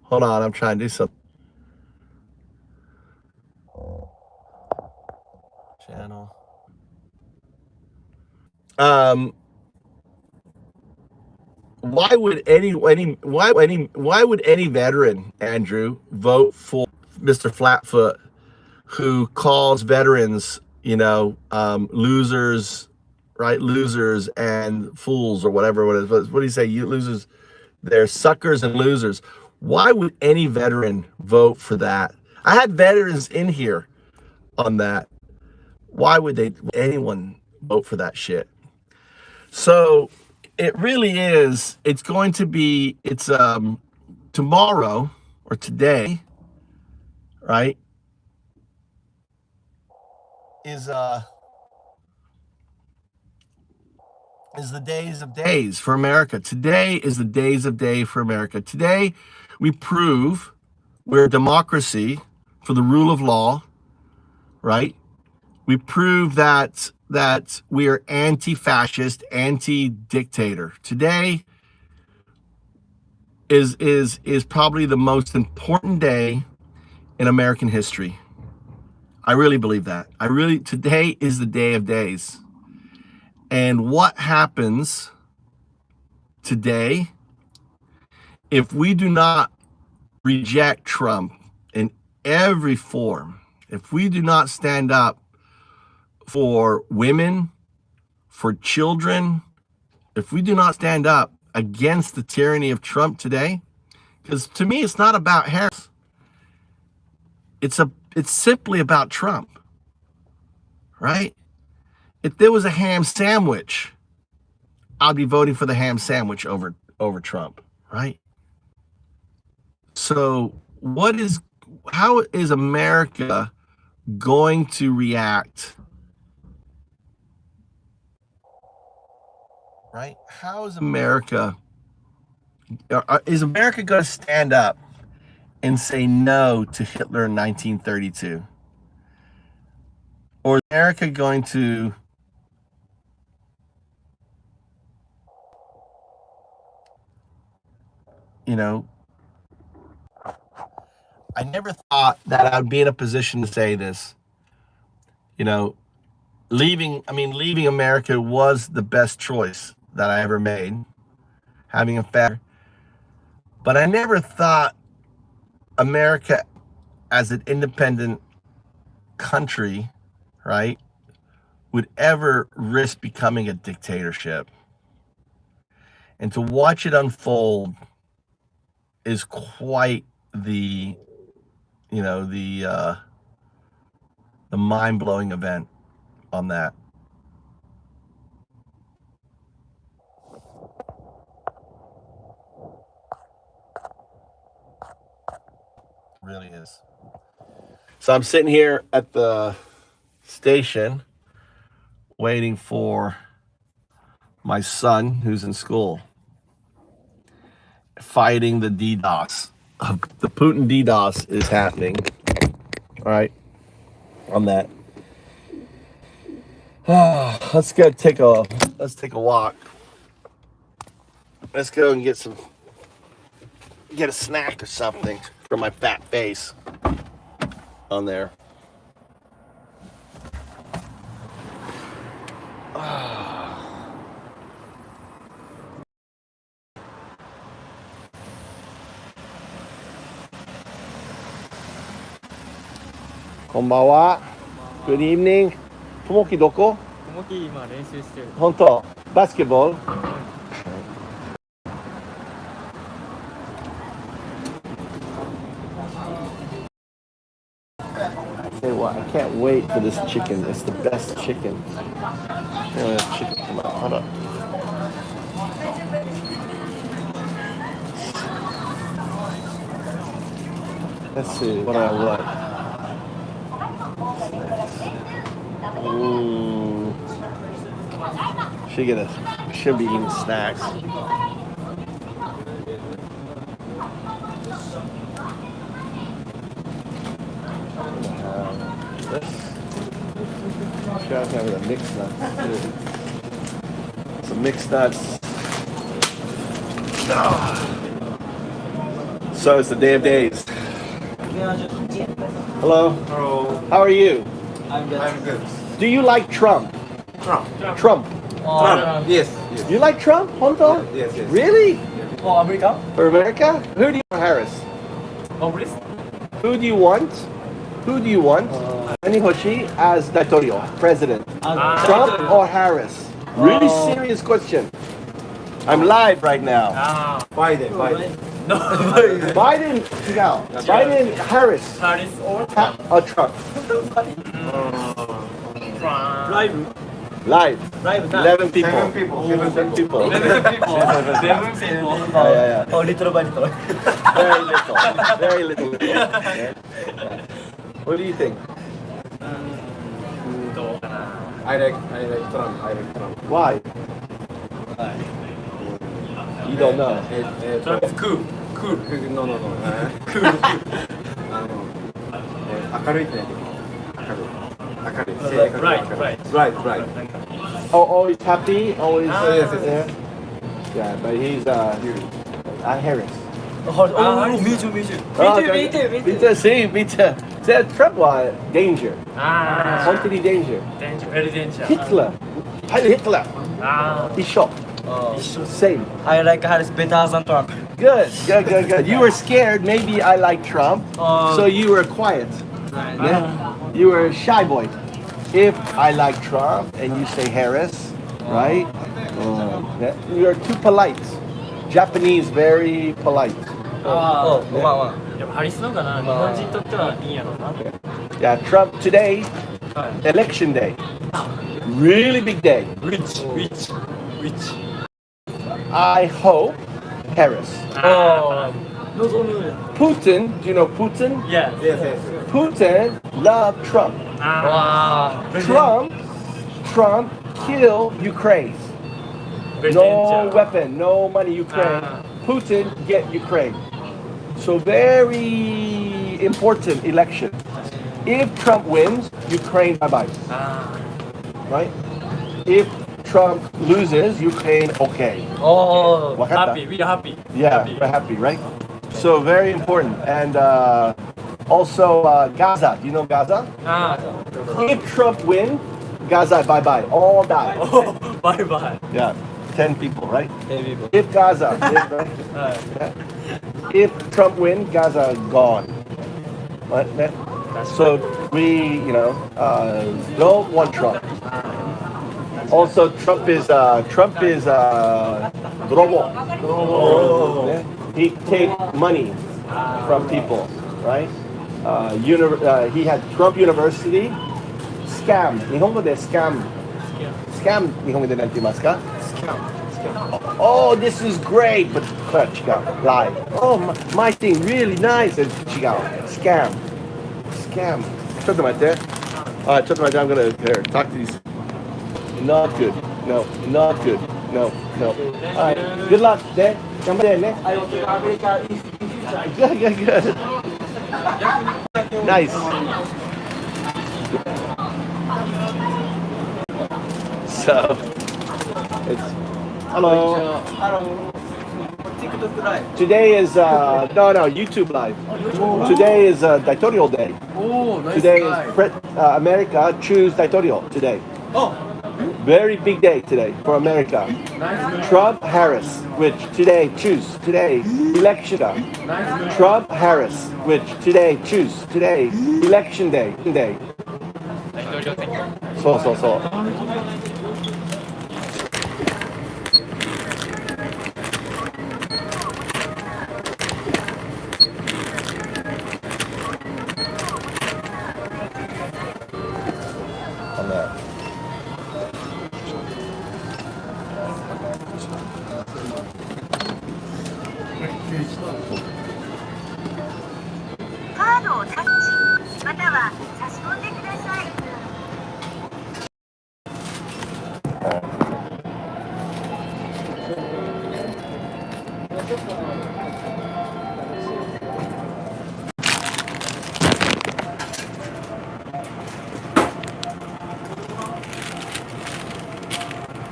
Hold on, I'm trying to do something. Channel. Why would any veteran, Andrew, vote for Mr. Flatfoot, who calls veterans, losers, right? Losers and fools, or whatever. What do you say? You losers, they're suckers and losers. Why would any veteran vote for that? I had veterans in here on that. Why would anyone vote for that shit? So it really is. It's going to be. It's tomorrow or today, right? Is the days of days for America. Today is the days of day for America. Today, we prove we're a democracy for the rule of law, right? We prove that we are anti-fascist, anti-dictator. Today is probably the most important day in American history. I really believe that. Today is the day of days. And what happens today if we do not reject Trump in every form, if we do not stand up for women, for children, if we do not stand up against the tyranny of Trump today, because to me, it's not about Harris. It's simply about Trump, right? If there was a ham sandwich, I'd be voting for the ham sandwich over Trump, right? So how is America going to react, right? How is America going to stand up and say no to Hitler in 1932? Or is America going to I never thought that I'd be in a position to say this. Leaving America was the best choice that I ever made, having a family. But I never thought America as an independent country, right, would ever risk becoming a dictatorship. And to watch it unfold is quite the mind-blowing event on that. It really is. So I'm sitting here at the station waiting for my son who's in school, fighting the DDoS. The Putin DDoS is happening. All right, on that. Let's take a walk. Let's go and get a snack or something for my fat face on there. Konbanwa. Good evening. Tomoki doko? Tomoki 今練習してる。本当。Basketball. I tell you what, I can't wait for this chicken. It's the best chicken. Chicken. Come on, hold up. Let's see what I want. Should be eating snacks. Should have the mixed nuts too. Some mixed nuts. So it's the day of days. Hello. Hello. How are you? I'm good. Do you like Trump? Trump. Yes. You like Trump, Honto? Yes. Really? For America? For America? Who do you want, Harris? Oh, please? Who do you want? Anihoshi as Dictatorial, president? Trump or Harris? Really serious question. I'm live right now. Biden. No. Biden, Biden, Harris. Harris or Or Trump? Live. 11 people. 7 people. 7 people. 11 people. Yeah. Oh, little by little. Very little. Yeah. What do you think? I like Trump. Why? You don't know. Trump is cool. No. 明るいね。明るい。 Right. Oh, always happy, always. Yes. Yeah, but he's Harris. Me too. Me too. See, me too. Said Trump was danger. Totally danger. Very danger. Hitler. He shot. Same. I like Harris better than Trump. Good. You were scared. Maybe I like Trump, so you were quiet. Yeah? You were a shy boy. If I like Trump and you say Harris, right? You're too polite. Japanese, very polite. Yeah, Trump today, election day. Really big day. Which? I hope Harris. Putin, do you know Putin? Yes. Putin loved Trump. Trump killed Ukraine. No weapon, no money, Ukraine. Putin get Ukraine. So very important election. If Trump wins, Ukraine bye-bye, Ah. right? If Trump loses, Ukraine okay. Oh, Wakata? happy. We are happy. Yeah, Happy. we're happy, right? So very important. And also Gaza. Do you know Gaza? Ah. If Trump wins, Gaza bye-bye. All die. Oh, bye bye. Yeah, 10 people, right? Hey people. If Gaza, right? Yeah. If Trump wins, Gaza gone. Right? Yeah. So we, don't want Trump. Also, Trump is drobo. Yeah. He take money from people, right? He had Trump University scam. 日本語で scam. Scam 日本語で何て言いますか? Oh, this is great, but これは違う lie. Oh, my thing really nice. 違う scam. Scam. ちょっと待って。ちょっと待って。I'm gonna here talk to these. Not good. No, not good. No, no. All right. Good luck. ね。頑張れね。I will take America in future. Good, good, good. Nice. So, it's hello. Hello. TikTok live. Today is no YouTube live. Today is Dictatorial Day. Oh, nice Today guy. is America choose Dictatorial today. Oh, Very big day today for America. nice. Trump Harris, which today choose today election day. Nice. Trump Harris, which today choose today election day. So. On that.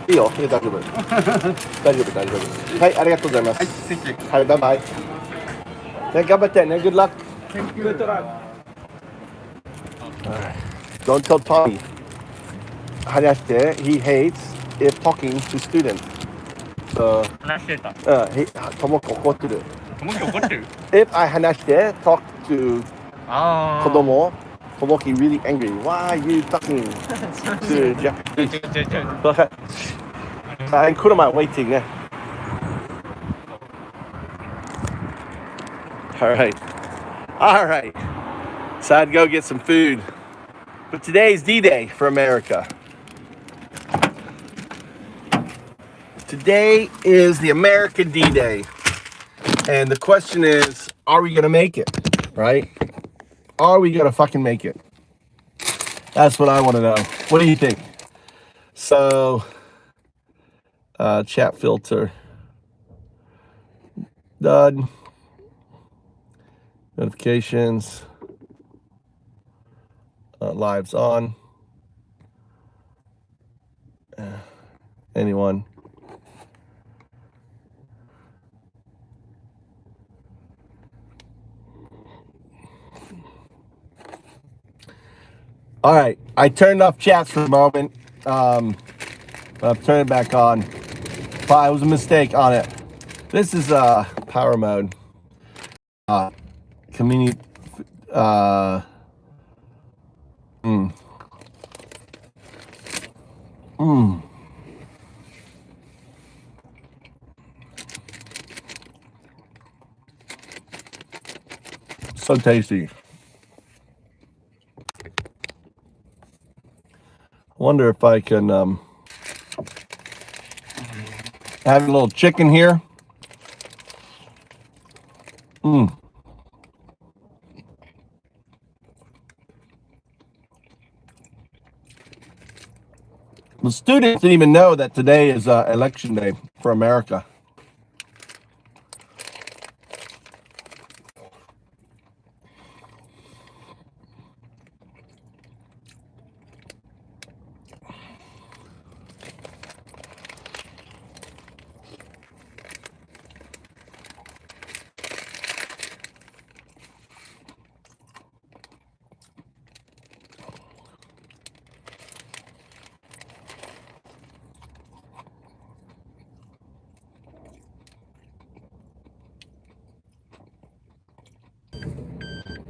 いいよ、大丈夫。大丈夫。はい、ありがとうございます。はい、バイバイ。ね、頑張ってね、good luck. Good luck. Don't tell Tommy. 話して、he hates if talking to students. So, 話してた。ともき怒ってる。ともき怒ってる If I 話して、talk to あ子供、ともき really angry. Why are you talking to Japanese? 違う。I'm Kurama waiting. All right. So I'd go get some food. But today's D-Day for America. Today is the American D-Day. And the question is, are we going to make it? Right? Are we going to fucking make it? That's what I want to know. What do you think? So, chat filter. Done. Notifications. Lives on. Anyone? All right, I turned off chats for a moment. I've turned it back on. It was a mistake on it. This is power mode. Community. So tasty. I wonder if I can have a little chicken here. The students didn't even know that today is election day for America.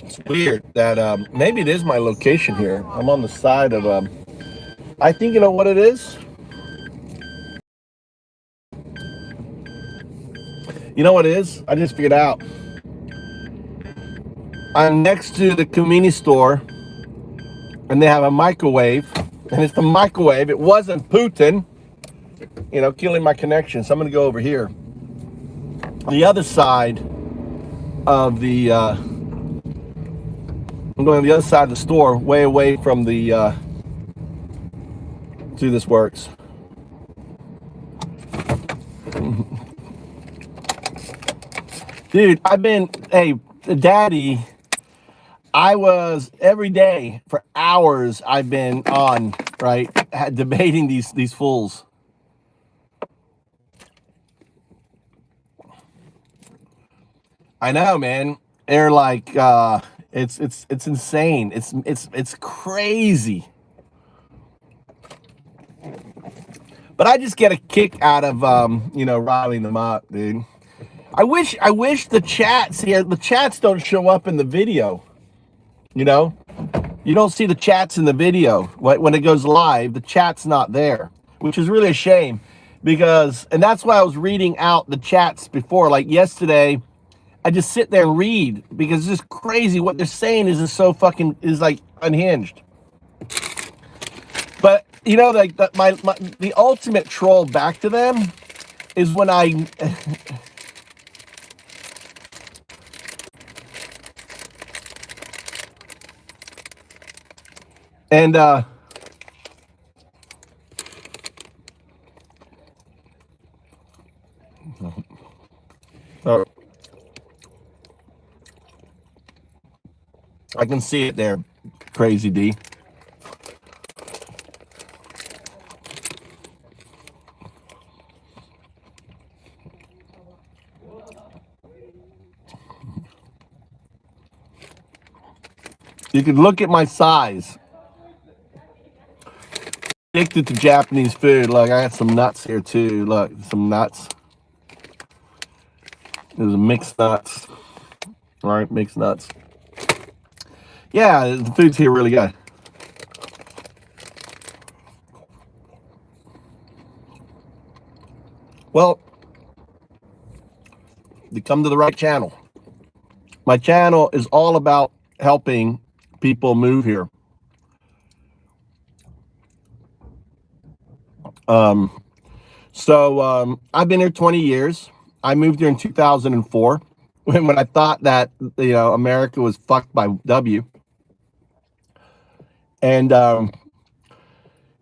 It's weird that maybe it is my location here. I'm on the side of I think you know what it is. You know what it is? I just figured out. I'm next to the convenience store, and they have a microwave, and it's the microwave. It wasn't Putin, you know, killing my connection. So I'm going to go over here. The other side of the, I'm going to the other side of the store, way away from the, see this works. Dude, hey, Daddy, I was every day for hours. I've been on, right, debating these fools. I know, man. They're like, it's insane. It's crazy. But I just get a kick out of, you know, riling them up, dude. I wish the chats here, the chats don't show up in the video. You know, you don't see the chats in the video when it goes live. The chat's not there, which is really a shame, because, and that's why I was reading out the chats before. Like yesterday, I just sit there and read because it's just crazy. What they're saying is so fucking is like unhinged. But you know, like the ultimate troll back to them is when I. And oh, I can see it there, Crazy D. You can look at my size. Addicted to Japanese food. Look, I got some nuts here too. Look, some nuts. There's a mixed nuts. All right, mixed nuts. Yeah, the food's here really good. Well, you come to the right channel. My channel is all about helping people move here. I've been here 20 years. I moved here in 2004 when I thought that, you know, America was fucked by W. And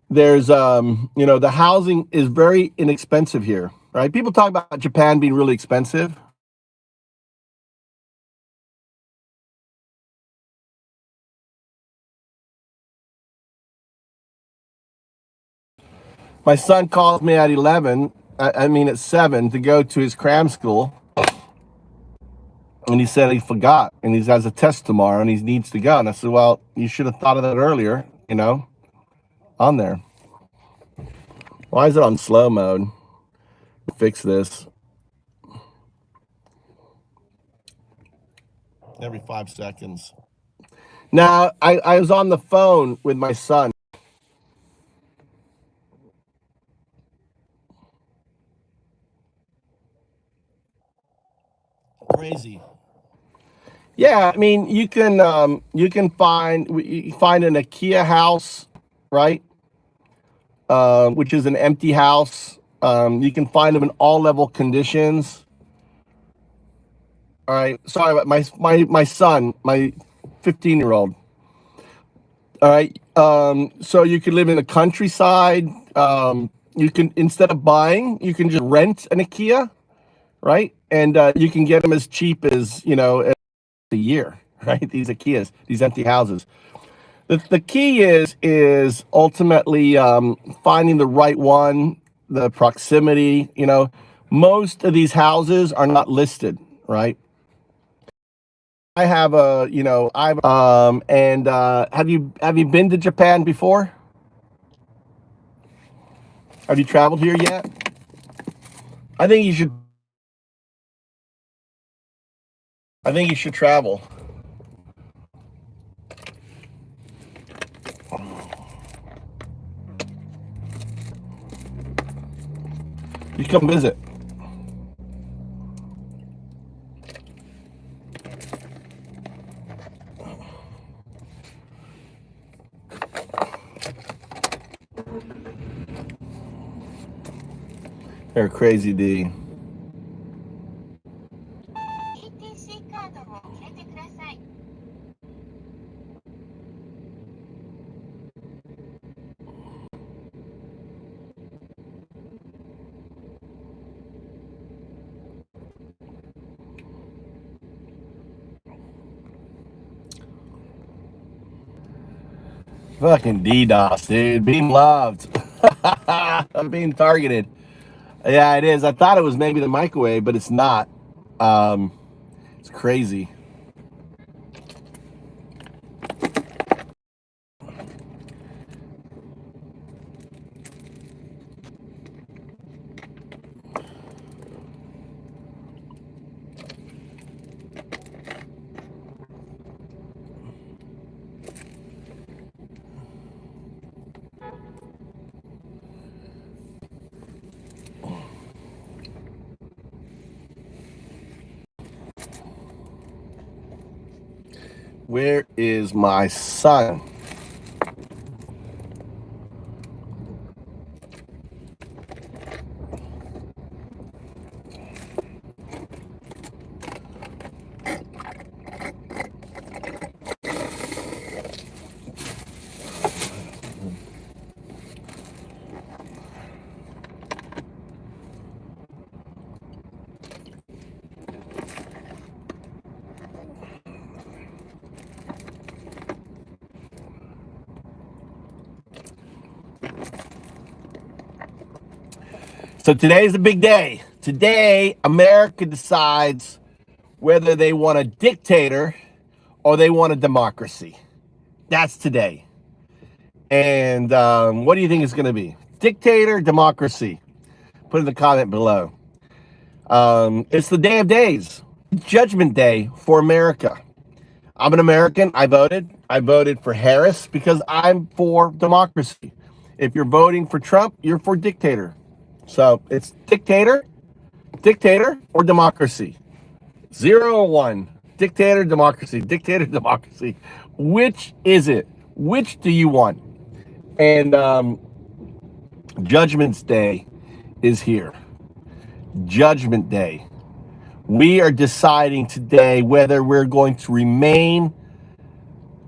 there's, you know, the housing is very inexpensive here, right? People talk about Japan being really expensive. My son calls me at 11, I mean at 7, to go to his cram school. And he said he forgot, and he has a test tomorrow, and he needs to go. And I said, well, you should have thought of that earlier, you know, on there. Why is it on slow mode? Fix this. Every 5 seconds. Now, I was on the phone with my son. Crazy. Yeah, I mean, you can find an IKEA house, right? Which is an empty house. You can find them in all level conditions. All right. Sorry about my son, my 15-year-old. All right. So you can live in the countryside. You can, instead of buying, you can just rent an IKEA, right? And you can get them as cheap as, you know, a year, right? These IKEAs, these empty houses. The key is ultimately finding the right one, the proximity. You know, most of these houses are not listed, right? I have a, you know, have you been to Japan before? Have you traveled here yet? I think you should. I think you should travel. You come visit. They're crazy, D. Fucking DDoS, dude. Being loved. I'm being targeted. Yeah, it is. I thought it was maybe the microwave, but it's not. It's crazy. Where is my son? So today's the big day. Today, America decides whether they want a dictator or they want a democracy. That's today. And what do you think it's going to be? Dictator, democracy? Put in the comment below. It's the day of days. Judgment Day for America. I'm an American. I voted. I voted for Harris because I'm for democracy. If you're voting for Trump, you're for dictator. So it's dictator, or democracy. 0 or 1. Dictator, democracy. Dictator, democracy. Which is it? Which do you want? And Judgment Day is here. Judgment Day. We are deciding today whether we're going to remain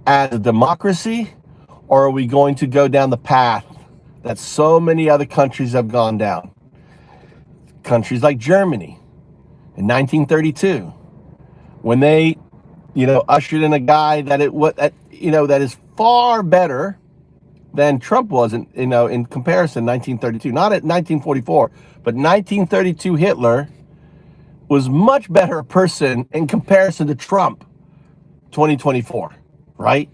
as a democracy or are we going to go down the path that so many other countries have gone down. Countries like Germany in 1932, when they, ushered in a guy that that is far better than Trump was in comparison. 1932, not at 1944, but 1932 Hitler was much better a person in comparison to Trump 2024, right?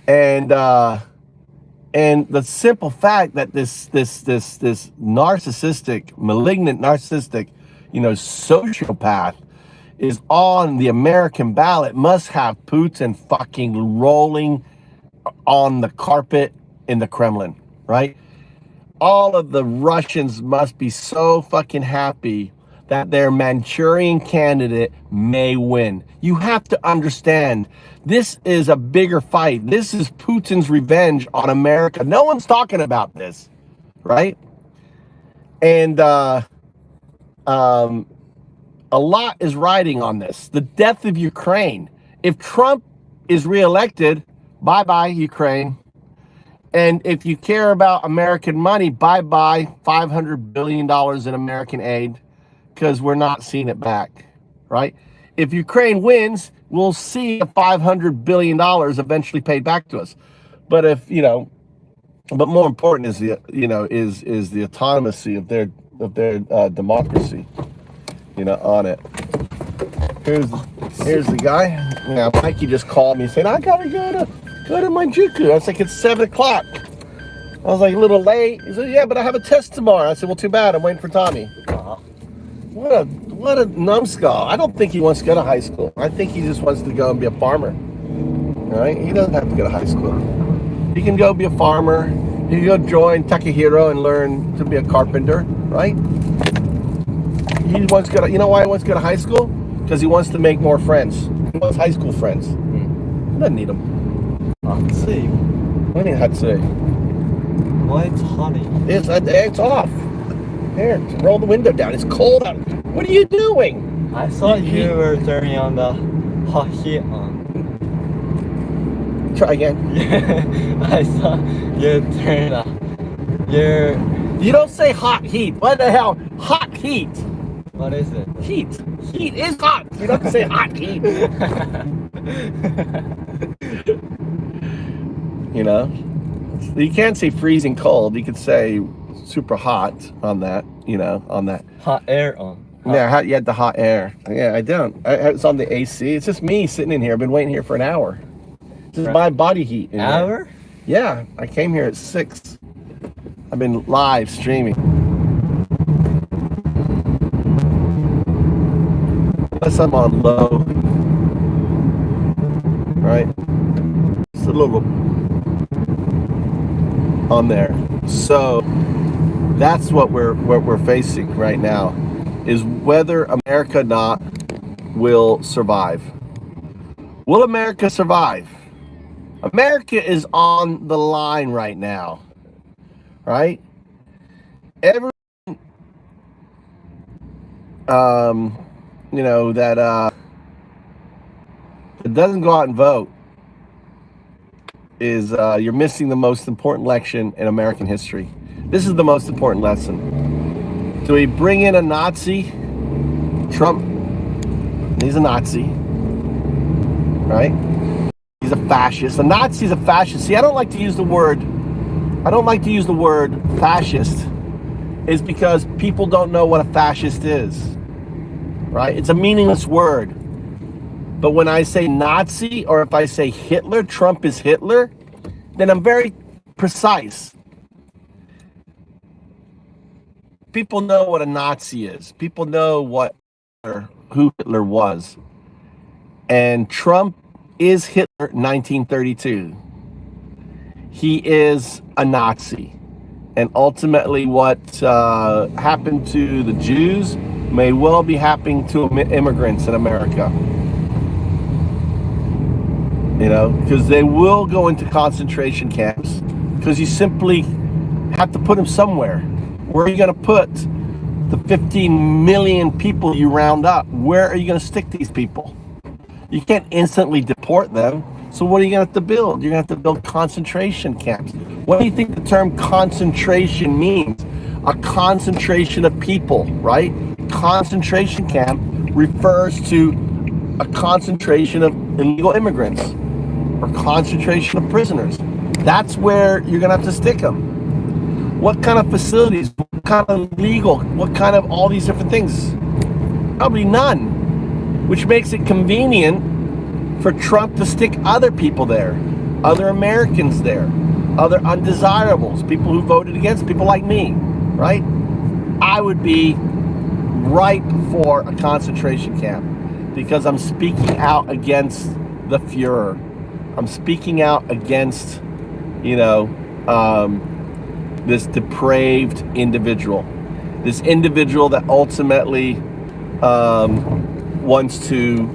And the simple fact that this narcissistic, malignant narcissistic, sociopath is on the American ballot must have Putin fucking rolling on the carpet in the Kremlin, right? All of the Russians must be so fucking happy that their Manchurian candidate may win. You have to understand, this is a bigger fight. This is Putin's revenge on America. No one's talking about this, right? And a lot is riding on this. The death of Ukraine. If Trump is reelected, bye-bye Ukraine. And if you care about American money, bye-bye $500 billion in American aid, because we're not seeing it back, right? If Ukraine wins, we'll see $500 billion eventually paid back to us. But if, but more important is the, is the autonomy of their democracy, on it. Here's the guy. Yeah, Mikey just called me saying, I gotta go to my Juku. I was like, it's 7 o'clock. I was like, a little late. He said, yeah, but I have a test tomorrow. I said, well, too bad. I'm waiting for Tommy. What a numbskull. I don't think he wants to go to high school. I think he just wants to go and be a farmer. All right? He doesn't have to go to high school. He can go be a farmer. He can go join Takahiro and learn to be a carpenter, right? He wants to go to, you know why he wants to go to high school? Because he wants to make more friends. He wants high school friends. He doesn't need them. Hatsui. What do you mean, Hatsui? Why it's honey? It's off. Here, roll the window down. It's cold out. What are you doing? I thought you were turning on the hot heat on. Try again. Yeah, I saw you turn on. You don't say hot heat. What the hell? Hot heat. What is it? Heat. Heat is hot. You don't say hot heat. You know? You can't say freezing cold. You could say super hot on that, you know, on that. Hot air on. Yeah, you had the hot air. Yeah, I don't. It's on the AC. It's just me sitting in here. I've been waiting here for an hour. This is my body heat. In Hour? here. Yeah, I came here at 6. I've been live streaming. Unless I'm on low. Right? Just a little on there. So that's what we're facing right now, is whether America not will survive. Will America survive? America is on the line right now, right? Everyone, you know, that doesn't go out and vote is you're missing the most important election in American history. This is the most important lesson. Do we bring in a Nazi? Trump, he's a Nazi, right? He's a fascist. A Nazi's a fascist. See, I don't like to use the word fascist, is because people don't know what a fascist is, right? It's a meaningless word. But when I say Nazi, or if I say Hitler, Trump is Hitler, then I'm very precise. People know what a Nazi is. People know who Hitler was. And Trump is Hitler 1932. He is a Nazi. And ultimately what happened to the Jews may well be happening to immigrants in America. You know, because they will go into concentration camps, because you simply have to put them somewhere. Where are you going to put the 15 million people you round up? Where are you going to stick these people? You can't instantly deport them. So what are you going to have to build? You're going to have to build concentration camps. What do you think the term concentration means? A concentration of people, right? Concentration camp refers to a concentration of illegal immigrants or concentration of prisoners. That's where you're going to have to stick them. What kind of facilities? What kind of legal? What kind of all these different things? Probably none, which makes it convenient for Trump to stick other people there, other Americans there, other undesirables, people who voted against, people like me, right? I would be ripe for a concentration camp because I'm speaking out against the Fuhrer. I'm speaking out against, you know, this depraved individual, this individual that ultimately wants to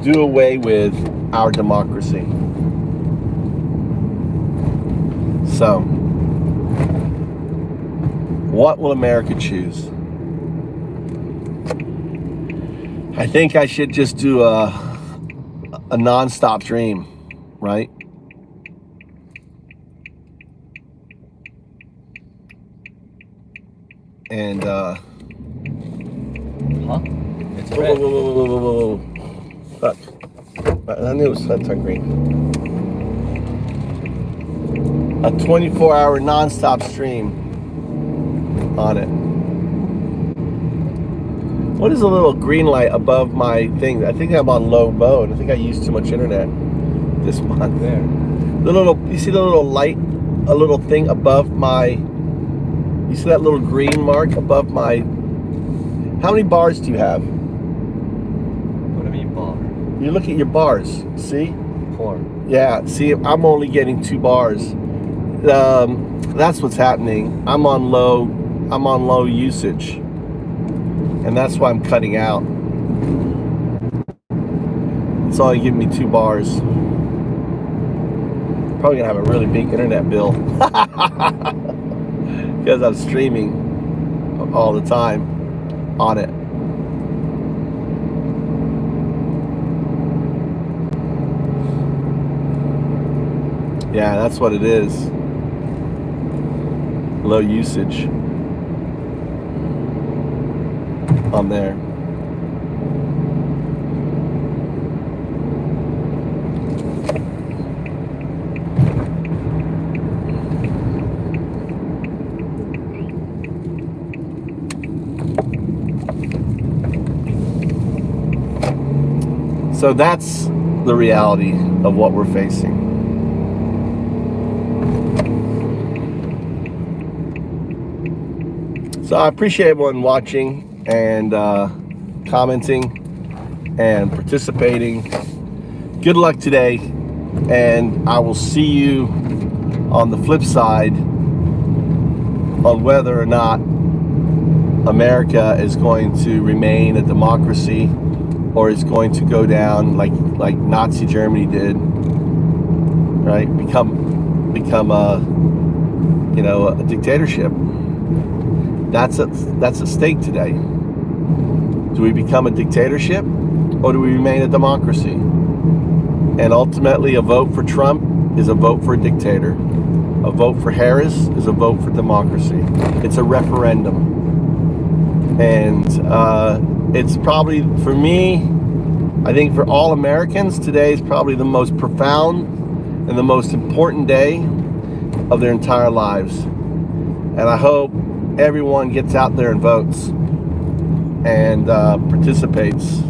do away with our democracy. So, what will America choose? I think I should just do a non-stop stream, right? And Huh? It's whoa, red. whoa. Fuck. I knew it was sunshine green. A 24-hour non-stop stream on it. What is a little green light above my thing? I think I'm on low mode. I think I used too much internet this month. There. You see the little light, a little thing above my, you see that little green mark above my, how many bars do you have? What do you mean bar? You look at your bars, see? 4. Yeah, see, I'm only getting 2 bars. That's what's happening. I'm on low I'm on low usage, and that's why I'm cutting out. It's only giving me 2 bars. Probably gonna have a really big internet bill because I'm streaming all the time on it. Yeah, that's what it is. Low usage on there. So that's the reality of what we're facing. So I appreciate everyone watching and commenting and participating. Good luck today, and I will see you on the flip side on whether or not America is going to remain a democracy or is going to go down like Nazi Germany did, right? Become a a dictatorship. That's at stake today. Do we become a dictatorship or do we remain a democracy? And ultimately, a vote for Trump is a vote for a dictator. A vote for Harris is a vote for democracy. It's a referendum. And it's probably, for me, I think for all Americans, today is probably the most profound and the most important day of their entire lives. And I hope everyone gets out there and votes and participates.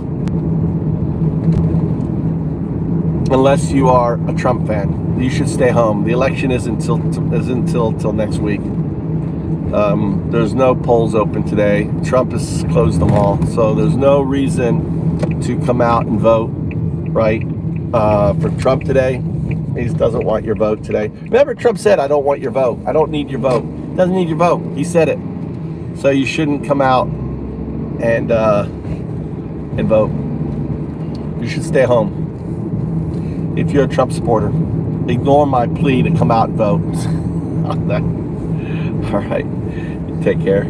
Unless you are a Trump fan, you should stay home. The election isn't until next week. There's no polls open today. Trump has closed them all, so there's no reason to come out and vote, right? For Trump today. He doesn't want your vote today. Remember, Trump said, "I don't want your vote. I don't need your vote." Doesn't need your vote. He said it. So you shouldn't come out and vote. You should stay home. If you're a Trump supporter, ignore my plea to come out and vote. All right. Take care.